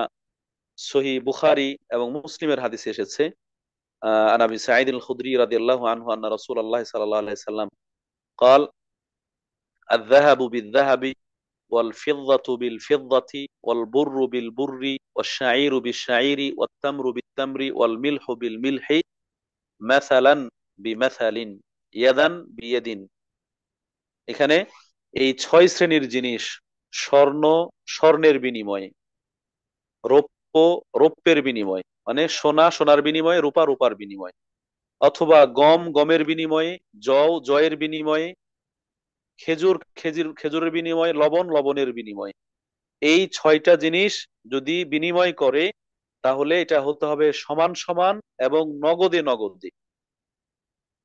সহিহ বুখারী এবং মুসলিমের হাদিসে এসেছে, عن ابي سعيد الخدري رضي الله عنه ان رسول الله صلى الله عليه وسلم قال الذهب بالذهب والفضة بالفضة والبر بالبر والشعير بالشعير والتمر بالتمر والملح بالملح مثلا بمثل يدا بيد। এখানে এই ছয় শ্রেণীর জিনিস, স্বর্ণ স্বর্ণের বিনিময়ে, রৌপ্য রৌপ্যের বিনিময়ে, মানে সোনা সোনার বিনিময়ে, রূপা রূপার বিনিময়ে, অথবা গম গমের বিনিময়ে, জও জয়ের বিনিময়ে, খেজুরের বিনিময়ে, লবণ লবণের বিনিময়ে, এই ছয়টা জিনিস যদি বিনিময় করে তাহলে এটা হতে হবে সমান সমান এবং নগদে নগদে,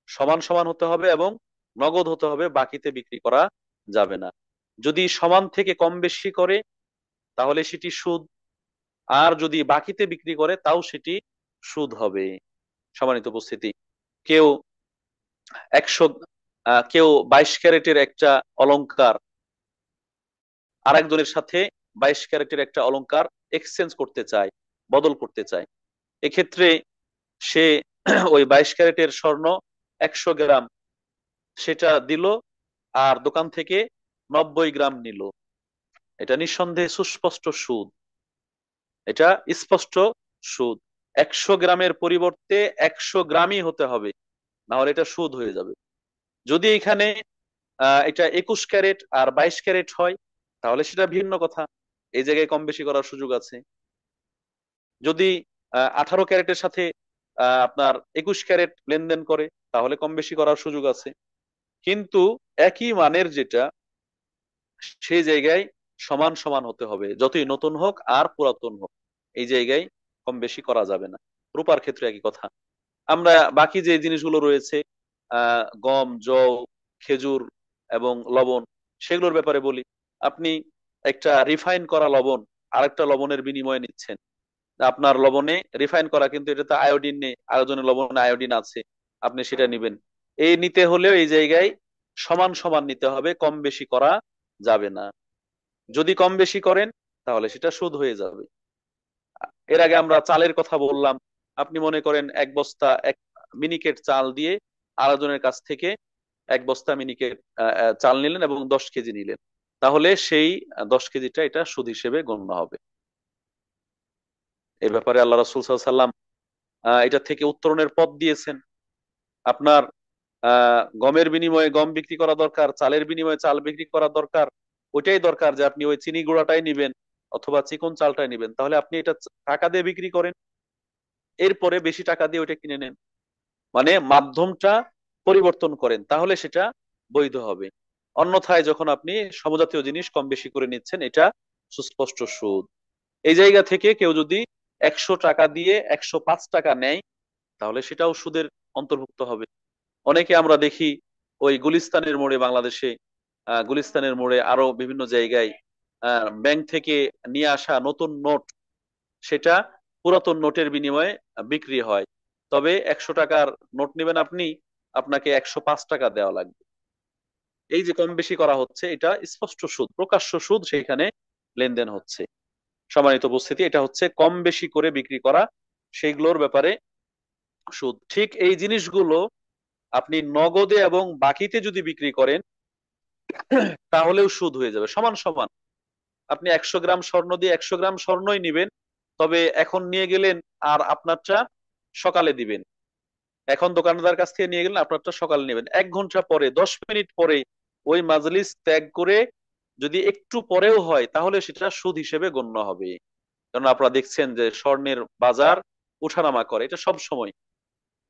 সমান সমান হতে হবে এবং নগদ হতে হবে, বাকিতে বিক্রি করা যাবে না। যদি সমান থেকে কম বেশি করে তাহলে সেটি সুদ, আর যদি বাকিতে বিক্রি করে তাও সেটি সুদ হবে। সম্মানিত উপস্থিতি, কেউ 100 কেউ 22 ক্যারেটের একটা অলংকার আরেকজনের সাথে 22 ক্যারেটের একটা অলংকার এক্সচেঞ্জ করতে চায়, বদল করতে চায়। এক্ষেত্রে সে ওই 22 ক্যারেটের স্বর্ণ 100 গ্রাম সেটা দিল, আর দোকান থেকে 90 গ্রাম নিল, এটা নিঃসন্দেহে সুস্পষ্ট সুদ, এটা স্পষ্ট সুদ। 100 গ্রামের পরিবর্তে 100 গ্রামই হতে হবে, না হলে এটা সুদ হয়ে যাবে। যদি এখানে এটা 21 ক্যারেট আর 22 ক্যারেট হয় তাহলে সেটা ভিন্ন কথা, এই জায়গায় কম বেশি করার সুযোগ আছে। যদি 18 ক্যারেটের সাথে আপনার 21 ক্যারেট লেনদেন করে তাহলে কম বেশি করার সুযোগ আছে, কিন্তু একই মানের যেটা সেই জায়গায় সমান সমান হতে হবে, যতই নতুন হোক আর পুরাতন হোক, এই জায়গায় কম বেশি করা যাবে না। রূপার ক্ষেত্রে একই কথা। আমরা বাকি যে জিনিসগুলো রয়েছে, গম জও খেজুর এবং লবণ, সেগুলোর ব্যাপারে বলি। আপনি একটা রিফাইন করা লবণ আরেকটা লবণের বিনিময়ে নিচ্ছেন, আপনার লবণে রিফাইন করা কিন্তু এটাতে আয়োডিন নেই, আরেকজনের লবণে আয়োডিন আছে, আপনি সেটা নিবেন। এই নিতে হলেও এই জায়গায় সমান সমান নিতে হবে, কম বেশি করা যাবে না। যদি কম বেশি করেন তাহলে সেটা সুদ হয়ে যাবে। এর আগে আমরা চালের কথা বললাম, আপনি মনে করেন এক বস্তা এক মিনিকেট চাল দিয়ে আরেকজনের কাছ থেকে এক বস্তা মিনিকেট চাল নিলেন এবং 10 কেজি নিলেন, তাহলে সেই 10 কেজিটা এটা সুদ হিসেবে গণ্য হবে। এই ব্যাপারে আল্লাহ রাসূল সাল্লাল্লাহু আলাইহি সাল্লাম এটা থেকে উত্তরণের পথ দিয়েছেন। আপনার গমের বিনিময়ে গম বিক্রি করা দরকার, চালের বিনিময়ে চাল বিক্রি করা দরকার, ওইটাই দরকার যে আপনি ওই চিনি গুঁড়াটাই নিবেন অথবা চিকন চালটাই নিবেন, তাহলে আপনি এটা টাকা দিয়ে বিক্রি করেন, এরপরে বেশি টাকা দিয়ে ওইটা কিনে নেন, মানে মাধ্যমটা পরিবর্তন করেন, তাহলে সেটা বৈধ হবে। অন্যথায় যখন আপনি সমজাতীয় জিনিস কম বেশি করে নিচ্ছেন, এটা সুস্পষ্ট সুদ। এই জায়গা থেকে কেউ যদি 100 টাকা দিয়ে 105 টাকা নেয় তাহলে সেটাও সুদের অন্তর্ভুক্ত হবে। অনেকে আমরা দেখি ওই গুলিস্তানের মোড়ে বাংলাদেশে, গুলিস্তানের মোড়ে আরো বিভিন্ন জায়গায় ব্যাংক থেকে নিয়ে আসা নতুন নোট, সেটা পুরাতন নোটের বিনিময়ে বিক্রি হয়। তবে 100 টাকার নোট নেবেন আপনি, আপনাকে 105 টাকা দেওয়া লাগবে। এই যে কম বেশি করা হচ্ছে, এটা স্পষ্ট সুদ, প্রকাশ্য সুদ সেখানে লেনদেন হচ্ছে। সম্মানিত উপস্থিতি, এটা হচ্ছে কম বেশি করে বিক্রি করা, সেগুলোর ব্যাপারে সুদ। ঠিক এই জিনিসগুলো আপনি নগদে এবং বাকিতে যদি বিক্রি করেন তাহলেও সুদ হয়ে যাবে সমান সমান। আপনি 100 গ্রাম স্বর্ণ দিয়ে 100 গ্রাম স্বর্ণই নিবেন, তবে এখন নিয়ে গেলেন আর আপনারটা সকালে দিবেন। এখন দোকানদার কাছ থেকে নিয়ে গেলেন, আপনারটা সকালে নেবেন, 1 ঘন্টা পরে 10 মিনিট পরে ওই মাজলিস ত্যাগ করে যদি একটু পরেও হয় তাহলে সেটা সুদ হিসেবে গণ্য হবে। কারণ আপনারা দেখছেন যে স্বর্ণের বাজার উঠানামা করে, এটা সব সময়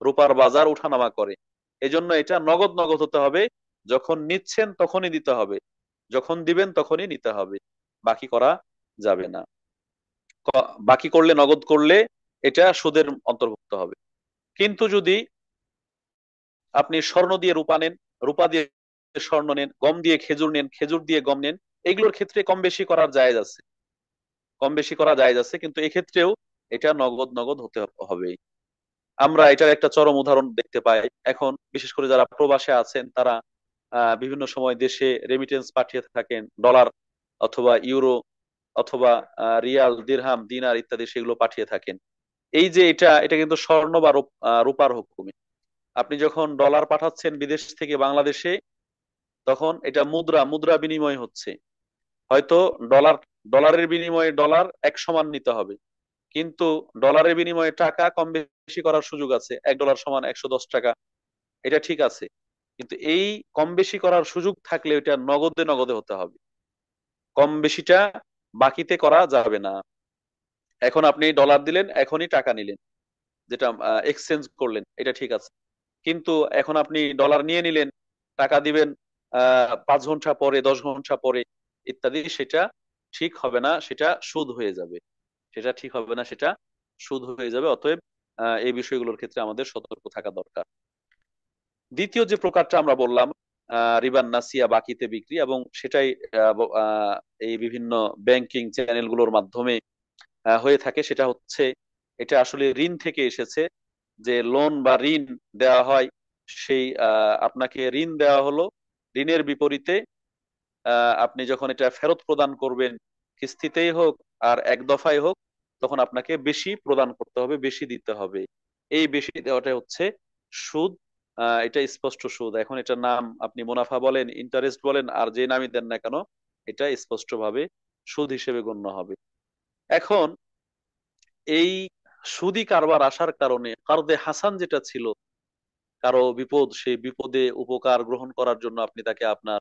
রূপার বাজার উঠানামা করে। এজন্য এটা নগদ নগদ হতে হবে, যখন নিচ্ছেন তখনই দিতে হবে, যখন দিবেন তখনই নিতে হবে, বাকি করা যাবে না। বাকি করলে, নগদ করলে এটা সুদের অন্তর্ভুক্ত হবে। কিন্তু যদি আপনি স্বর্ণ দিয়ে রূপা নেন, রূপা দিয়ে স্বর্ণ নেন, গম দিয়ে খেজুর নেন, খেজুর দিয়ে গম নেন, এগুলোর ক্ষেত্রে কম বেশি করার জায়েজ আছে, কম বেশি করা জায়েজ আছে, কিন্তু এক্ষেত্রেও এটা নগদ নগদ হতে হবে। আমরা এটার একটা চরম উদাহরণ দেখতে পাই এখন, বিশেষ করে যারা প্রবাসে আছেন তারা বিভিন্ন সময় দেশে রেমিটেন্স পাঠিয়ে থাকেন, ডলার অথবা ইউরো অথবা রিয়াল, দিরহাম, দিনার ইত্যাদি সেগুলো পাঠিয়ে থাকেন। এই যে এটা এটা কিন্তু স্বর্ণ বা রূপার হুকুমে। আপনি যখন ডলার পাঠাচ্ছেন বিদেশ থেকে বাংলাদেশে, তখন এটা মুদ্রা, মুদ্রা বিনিময় হচ্ছে। হয়তো ডলার, ডলারের বিনিময়ে ডলার এক সমান নিতে হবে, কিন্তু ডলারের বিনিময়ে টাকা কম বেশি করার সুযোগ আছে, $1 সমান 110 টাকা, এটা ঠিক আছে। কিন্তু এই কম বেশি করার সুযোগ থাকলে এটা নগদে নগদে হতে হবে, কম বেশিটা বাকিতে করা যাবে না। এখন আপনি ডলার দিলেন, এখনই টাকা নিলেন, যেটা এক্সচেঞ্জ করলেন, এটা ঠিক আছে। কিন্তু এখন আপনি ডলার নিয়ে নিলেন, টাকা দিবেন 5 ঘন্টা পরে, 10 ঘন্টা পরে ইত্যাদি, সেটা ঠিক হবে না, সেটা সুদ হয়ে যাবে। সেটা ঠিক হবে না, সেটা সুদ হয়ে যাবে। অতএব এই বিষয়গুলোর ক্ষেত্রে আমাদের সতর্ক থাকা দরকার। দ্বিতীয় যে প্রকারটা আমরা বললাম, রিবান নাসিয়া, বাকিতে বিক্রি, এবং সেটাই এই বিভিন্ন ব্যাংকিং চ্যানেলগুলোর মাধ্যমে হয়ে থাকে। সেটা হচ্ছে, এটা আসলে ঋণ থেকে এসেছে, যে লোন বা ঋণ দেওয়া হয়, সেই আপনাকে ঋণ দেওয়া হলো, ঋণের বিপরীতে আপনি যখন এটা ফেরত প্রদান করবেন, কিস্তিতেই হোক আর এক দফায় হোক, তখন আপনাকে বেশি প্রদান করতে হবে, বেশি দিতে হবে। এই বেশি দেওয়াটা হচ্ছে সুদ। এটা স্পষ্ট সুদ। এখন এটা নাম আপনি মুনাফা বলেন, ইন্টারেস্ট বলেন, আর যে নামই দেন না কেন, এটা স্পষ্ট ভাবে সুদ হিসেবে গণ্য হবে। এখন এই সুদি কারবার আসার কারণে কারদে হাসান যেটা ছিল, কারো বিপদ, সেই বিপদে উপকার গ্রহণ করার জন্য আপনি তাকে আপনার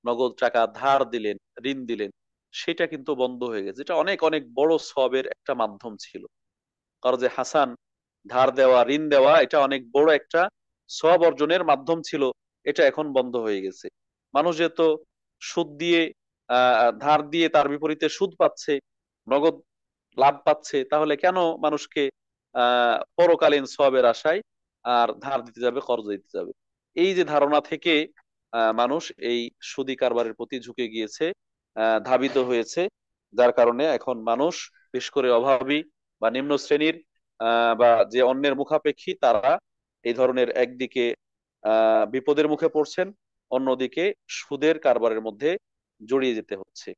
নগদ টাকা ধার দিলেন, ঋণ দিলেন, সেটা কিন্তু বন্ধ হয়ে গেছে। এটা অনেক অনেক বড় সওয়াবের একটা মাধ্যম ছিল। কারদে হাসান, ধার দেওয়া, ঋণ দেওয়া, এটা অনেক বড় একটা সওয়াব অর্জনের মাধ্যম ছিল। এটা এখন বন্ধ হয়ে গেছে। মানুষ যেহেতু সুদ দিয়ে, ধার দিয়ে তার বিপরীতে সুদ পাচ্ছে, নগদ লাভ পাচ্ছে, তাহলে কেন মানুষকে পরকালীন সওয়াবের আশায় আর ধার দিতে যাবে, কর্জ দিতে যাবে? এই যে ধারণা থেকে মানুষ এই সুদি কারবারের প্রতি ঝুঁকে গিয়েছে, ধাবিত হয়েছে। যার কারণে এখন মানুষ, বিশেষ করে অভাবী বা নিম্ন শ্রেণীর বা যে অন্যের মুখাপেক্ষী, তারা এই ধরনের একদিকে বিপদের মুখে পড়ছেন, অন্যদিকে সুদের কারবারের মধ্যে জড়িয়ে যেতে হচ্ছে।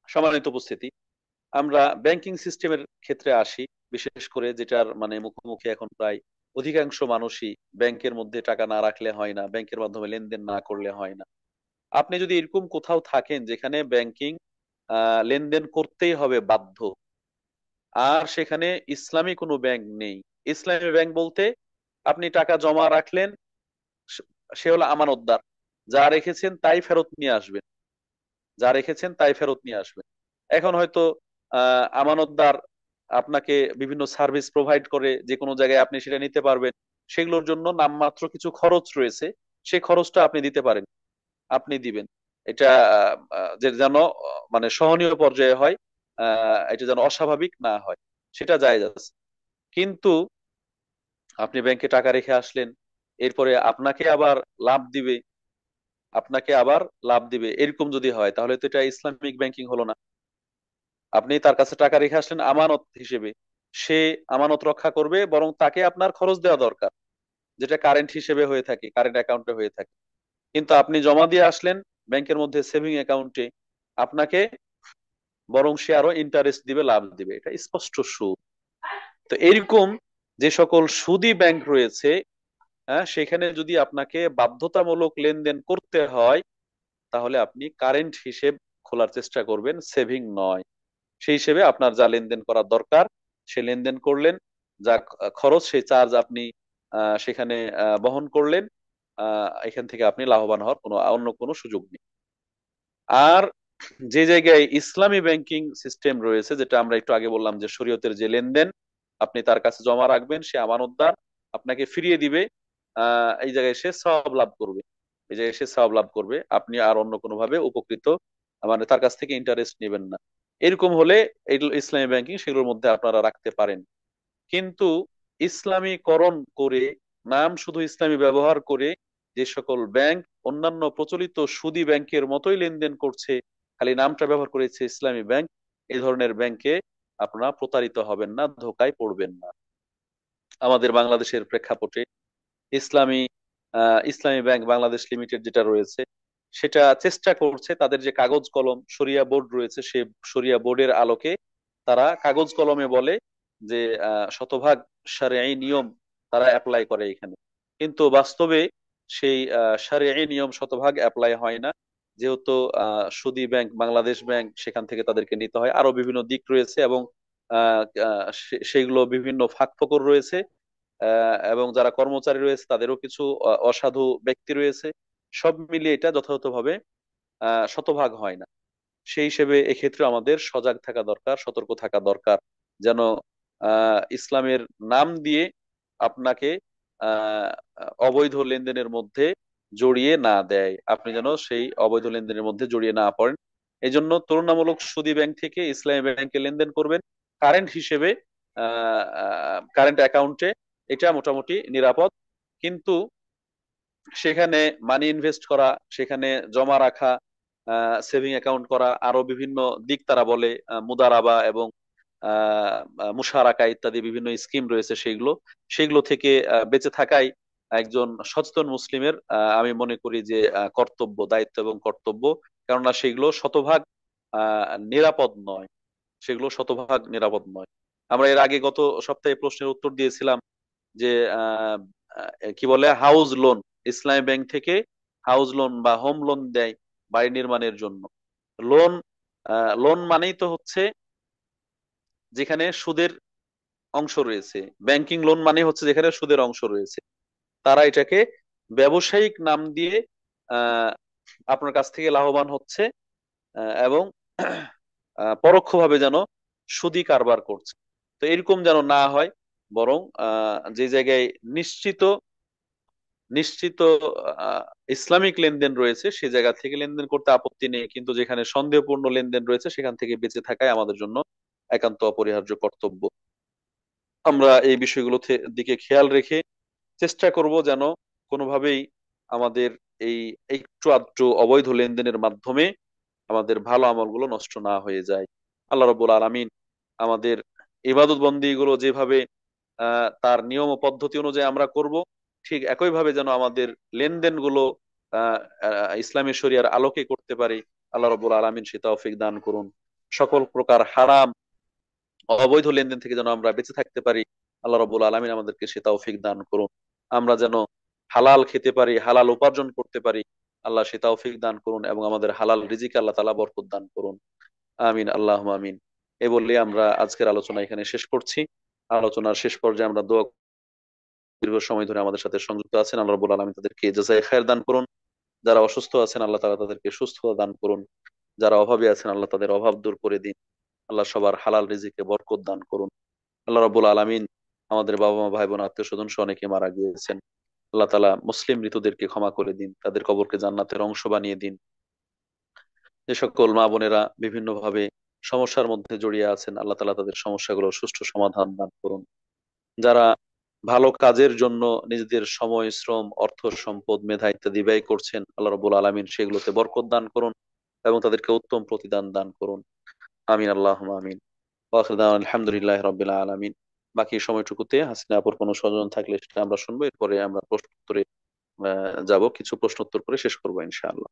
সম্মানিত উপস্থিতি, আমরা ব্যাংকিং সিস্টেমের ক্ষেত্রে আসি, বিশেষ করে যেটার মানে মুখোমুখি এখন প্রায় অধিকাংশ মানুষই, ব্যাংকের মধ্যে টাকা না রাখলে হয় না, ব্যাংকের মাধ্যমে লেনদেন না করলে হয় না। আপনি যদি এরকম কোথাও থাকেন যেখানে ব্যাংকিং লেনদেন করতেই হবে বাধ্য, আর সেখানে ইসলামী কোনো ব্যাংক নেই। ইসলামী ব্যাংক বলতে আপনি টাকা জমা রাখলেন, সে সে হলো আমানতদার, যা রেখেছেন তাই ফেরত নিয়ে আসবেন, যা রেখেছেন তাই ফেরত নিয়ে আসবেন। এখন হয়তো আমানতদার আপনাকে বিভিন্ন সার্ভিস প্রোভাইড করে, যে কোনো জায়গায় আপনি সেটা নিতে পারবেন, সেগুলোর জন্য নামমাত্র কিছু খরচ রয়েছে, সেই খরচটা আপনি দিতে পারেন, আপনি দিবেন। এটা যে যেন মানে সহনীয় পর্যায়ে হয়, এটা যেন অস্বাভাবিক না হয়, সেটা জায়েজ আছে। কিন্তু আপনি ব্যাংকে টাকা রেখে আসলেন, এরপরে লাভ দিবে আপনাকে আবার লাভ দিবে, এরকম যদি হয় তাহলে তো এটা ইসলামিক ব্যাংকিং হলো না। আপনি তার কাছে টাকা রেখে আসলেন আমানত হিসেবে, সে আমানত রক্ষা করবে, বরং তাকে আপনার খরচ দেওয়া দরকার, যেটা কারেন্ট হিসেবে হয়ে থাকে, কারেন্ট অ্যাকাউন্টে হয়ে থাকে। কিন্তু আপনি জমা দিয়ে আসলেন ব্যাংকের মধ্যে সেভিং অ্যাকাউন্টে, আপনাকে বরং সে আরো ইন্টারেস্ট দিবে, লাভ দিবে, এটা স্পষ্ট সুদ। তো এরকম যে সকল সুদী ব্যাংক রয়েছে, হ্যাঁ, সেখানে যদি আপনাকে বাধ্যতামূলক লেনদেন করতে হয়, তাহলে আপনি কারেন্ট হিসেব খোলার চেষ্টা করবেন, সেভিং নয়। সেই হিসেবে আপনার যা লেনদেন করার দরকার সে লেনদেন করলেন, যা খরচ সেই চার্জ আপনি সেখানে বহন করলেন। এখান থেকে আপনি লাভবান হওয়ার অন্য কোনো সুযোগ নেই। আর যে জায়গায় ইসলামী ব্যাংকিং সিস্টেম রয়েছে, যেটা আমরা একটু আগে বললাম যে শরীয়তের যে লেনদেন, আপনি তার কাছে জমা রাখবেন, সে আমানতদার, আপনাকে ফিরিয়ে দিবে, এই জায়গায় সে সওয়াব লাভ করবে, এই জায়গায় সে সওয়াব লাভ করবে, আপনি আর অন্য কোনো ভাবে উপকৃত, মানে তার কাছ থেকে ইন্টারেস্ট নেবেন না। এরকম হলে এই ইসলামী ব্যাংকিং সেগুলোর মধ্যে আপনারা রাখতে পারেন। কিন্তু ইসলামীকরণ করে, নাম শুধু ইসলামী ব্যবহার করে যে সকল ব্যাংক অন্যান্য প্রচলিত সুদী ব্যাংকের মতোই লেনদেন করছে, খালি নামটা ব্যবহার করেছে ইসলামী ব্যাংক, এই ধরনের ব্যাংকে আপনারা প্রতারিত হবেন না, ধোকায় পড়বেন না। আমাদের বাংলাদেশের প্রেক্ষাপটে ইসলামী ইসলামী ব্যাংক বাংলাদেশ লিমিটেড যেটা রয়েছে, সেটা চেষ্টা করছে তাদের যে কাগজ কলম শরিয়া বোর্ড রয়েছে, সে শরিয়া বোর্ডের আলোকে তারা কাগজ কলমে বলে যে শতভাগ শারঈ নিয়ম তারা অ্যাপ্লাই করে এখানে। কিন্তু বাস্তবে সেই শারঈ নিয়ম শতভাগ অ্যাপ্লাই হয় না। যেহেতু সুদী ব্যাংক বাংলাদেশ ব্যাংক, সেখান থেকে তাদেরকে নিতে হয়, আরো বিভিন্ন দিক রয়েছে, এবং সেগুলো বিভিন্ন ফাঁকফোকর রয়েছে, এবং যারা কর্মচারী রয়েছে তাদেরও কিছু অসাধু ব্যক্তি রয়েছে। সব মিলিয়ে এটা যথাযথভাবে শতভাগ হয় না। সেই হিসেবে এক্ষেত্রে আমাদের সজাগ থাকা দরকার, সতর্ক থাকা দরকার, যেন ইসলামের নাম দিয়ে আপনাকে আহ অবৈধ লেনদেনের মধ্যে জড়িয়ে না দেয়, আপনি যেন সেই অবৈধ লেনদেনের মধ্যে জড়িয়ে না পড়েন। এই জন্য তুলনামূলক সুদী ব্যাংক থেকে ইসলামী ব্যাংকে লেনদেন করবেন কারেন্ট হিসেবে, কারেন্ট অ্যাকাউন্টে, এটা মোটামুটি নিরাপদ। কিন্তু সেখানে মানি ইনভেস্ট করা, সেখানে জমা রাখা, সেভিং অ্যাকাউন্ট করা, আরো বিভিন্ন দিক তারা বলে, মুদারাবা এবং মুশারাকা ইত্যাদি বিভিন্ন স্কিম রয়েছে, সেগুলো সেগুলো থেকে বেঁচে থাকাই একজন সচেতন মুসলিমের আমি মনে করি যে কর্তব্য, দায়িত্ব এবং কর্তব্য। কেননা সেগুলো শতভাগ নিরাপদ নয়, সেগুলো শতভাগ নিরাপদ নয়। আমরা এর আগে গত সপ্তাহে প্রশ্নের উত্তর দিয়েছিলাম যে আহ, কি বলে হাউস লোন, ইসলামী ব্যাংক থেকে হাউস লোন বা হোম লোন দেয় বাড়ি নির্মাণের জন্য। লোন লোন মানেই তো হচ্ছে যেখানে সুদের অংশ রয়েছে, ব্যাংকিং লোন মানে হচ্ছে যেখানে সুদের অংশ রয়েছে। তারা এটাকে ব্যবসায়িক নাম দিয়ে আহ, আপনার কাছ থেকে লাভবান হচ্ছে, এবং পরোক্ষভাবে যেন সুদি কারবার করছে। তো এরকম যেন না হয়, বরং যে জায়গায় নিশ্চিত নিশ্চিত আহ, ইসলামিক লেনদেন রয়েছে সে জায়গা থেকে লেনদেন করতে আপত্তি নেই, কিন্তু যেখানে সন্দেহপূর্ণ লেনদেন রয়েছে সেখান থেকে বেঁচে থাকাই আমাদের জন্য একান্ত অপরিহার্য কর্তব্য। আমরা এই বিষয়গুলো দিকে খেয়াল রেখে চেষ্টা করব যেন কোনোভাবেই আমাদের এই একটু আধটু অবৈধ লেনদেনের মাধ্যমে আমাদের ভালো আমলগুলো নষ্ট না হয়ে যায়। আল্লাহ রাব্বুল আলামিন আমাদের ইবাদত বন্দি গুলো যেভাবে তার নিয়ম ও পদ্ধতি অনুযায়ী আমরা করব, ঠিক একইভাবে যেন আমাদের লেনদেন গুলো আহ ইসলামী শরিয়ার আলোকে করতে পারি। আল্লাহ রাব্বুল আলামিন সে তৌফিক দান করুন। সকল প্রকার হারাম অবৈধ লেনদেন থেকে যেন আমরা বেঁচে থাকতে পারি, আল্লাহ রাব্বুল আলামিন আমাদেরকে সে তৌফিক দান করুন। আমরা যেন হালাল খেতে পারি, হালাল উপার্জন করতে পারি, আল্লাহ সে তৌফিক দান করুন, এবং আমাদের হালাল রিজিকে আল্লাহ তাআলা বরকত দান করুন। আমিন, আল্লাহুম্মা আমিন। এ বললে আমরা আজকের আলোচনা এখানে শেষ করছি। আলোচনার শেষ পর্যায়ে আমরা দোয়া, দীর্ঘ সময় ধরে আমাদের সাথে সংযুক্ত আছেন, আল্লাহ রাব্বুল আলামিন তাদেরকে জাযায়ে খায়ের দান করুন। যারা অসুস্থ আছেন আল্লাহ তাআলা তাদেরকে সুস্থতা দান করুন। যারা অভাবী আছেন আল্লাহ তাদের অভাব দূর করে দিন। আল্লাহ সবার হালাল রিজিকে বরকত দান করুন। আল্লাহ রাব্বুল আলামিন আমাদের বাবা মা ভাই বোন আত্মীয় স্বজন সহ অনেকে মারা গিয়েছেন, আল্লাহ তাআলা মুসলিম মৃতদেরকে ক্ষমা করে দিন, তাদের কবরকে জান্নাতের অংশ বানিয়ে দিন। যে সকল মা বোনেরা বিভিন্ন ভাবে সমস্যার মধ্যে জড়িয়ে আছেন আল্লাহ তাআলা তাদের সমস্যাগুলো সুষ্ঠু সমাধান দান করুন। যারা ভালো কাজের জন্য নিজেদের সময়, শ্রম, অর্থ, সম্পদ, মেধা ইত্যাদি ব্যয় করছেন, আল্লাহ রাব্বুল আলামিন সেগুলোতে বরকত দান করুন এবং তাদেরকে উত্তম প্রতিদান দান করুন। আমিন, আল্লাহুম্মা আমিন। ওয়া আখিরু দাওয়ানা আলহামদুলিল্লাহি রাব্বিল আলামিন। বাকি সময়টুকুতে হাসিনা আপুর কোনো স্বজন থাকলে সেটা আমরা শুনবো, এরপরে আমরা প্রশ্ন উত্তরে যাব, কিছু প্রশ্ন উত্তর করে শেষ করবো ইনশাআল্লাহ।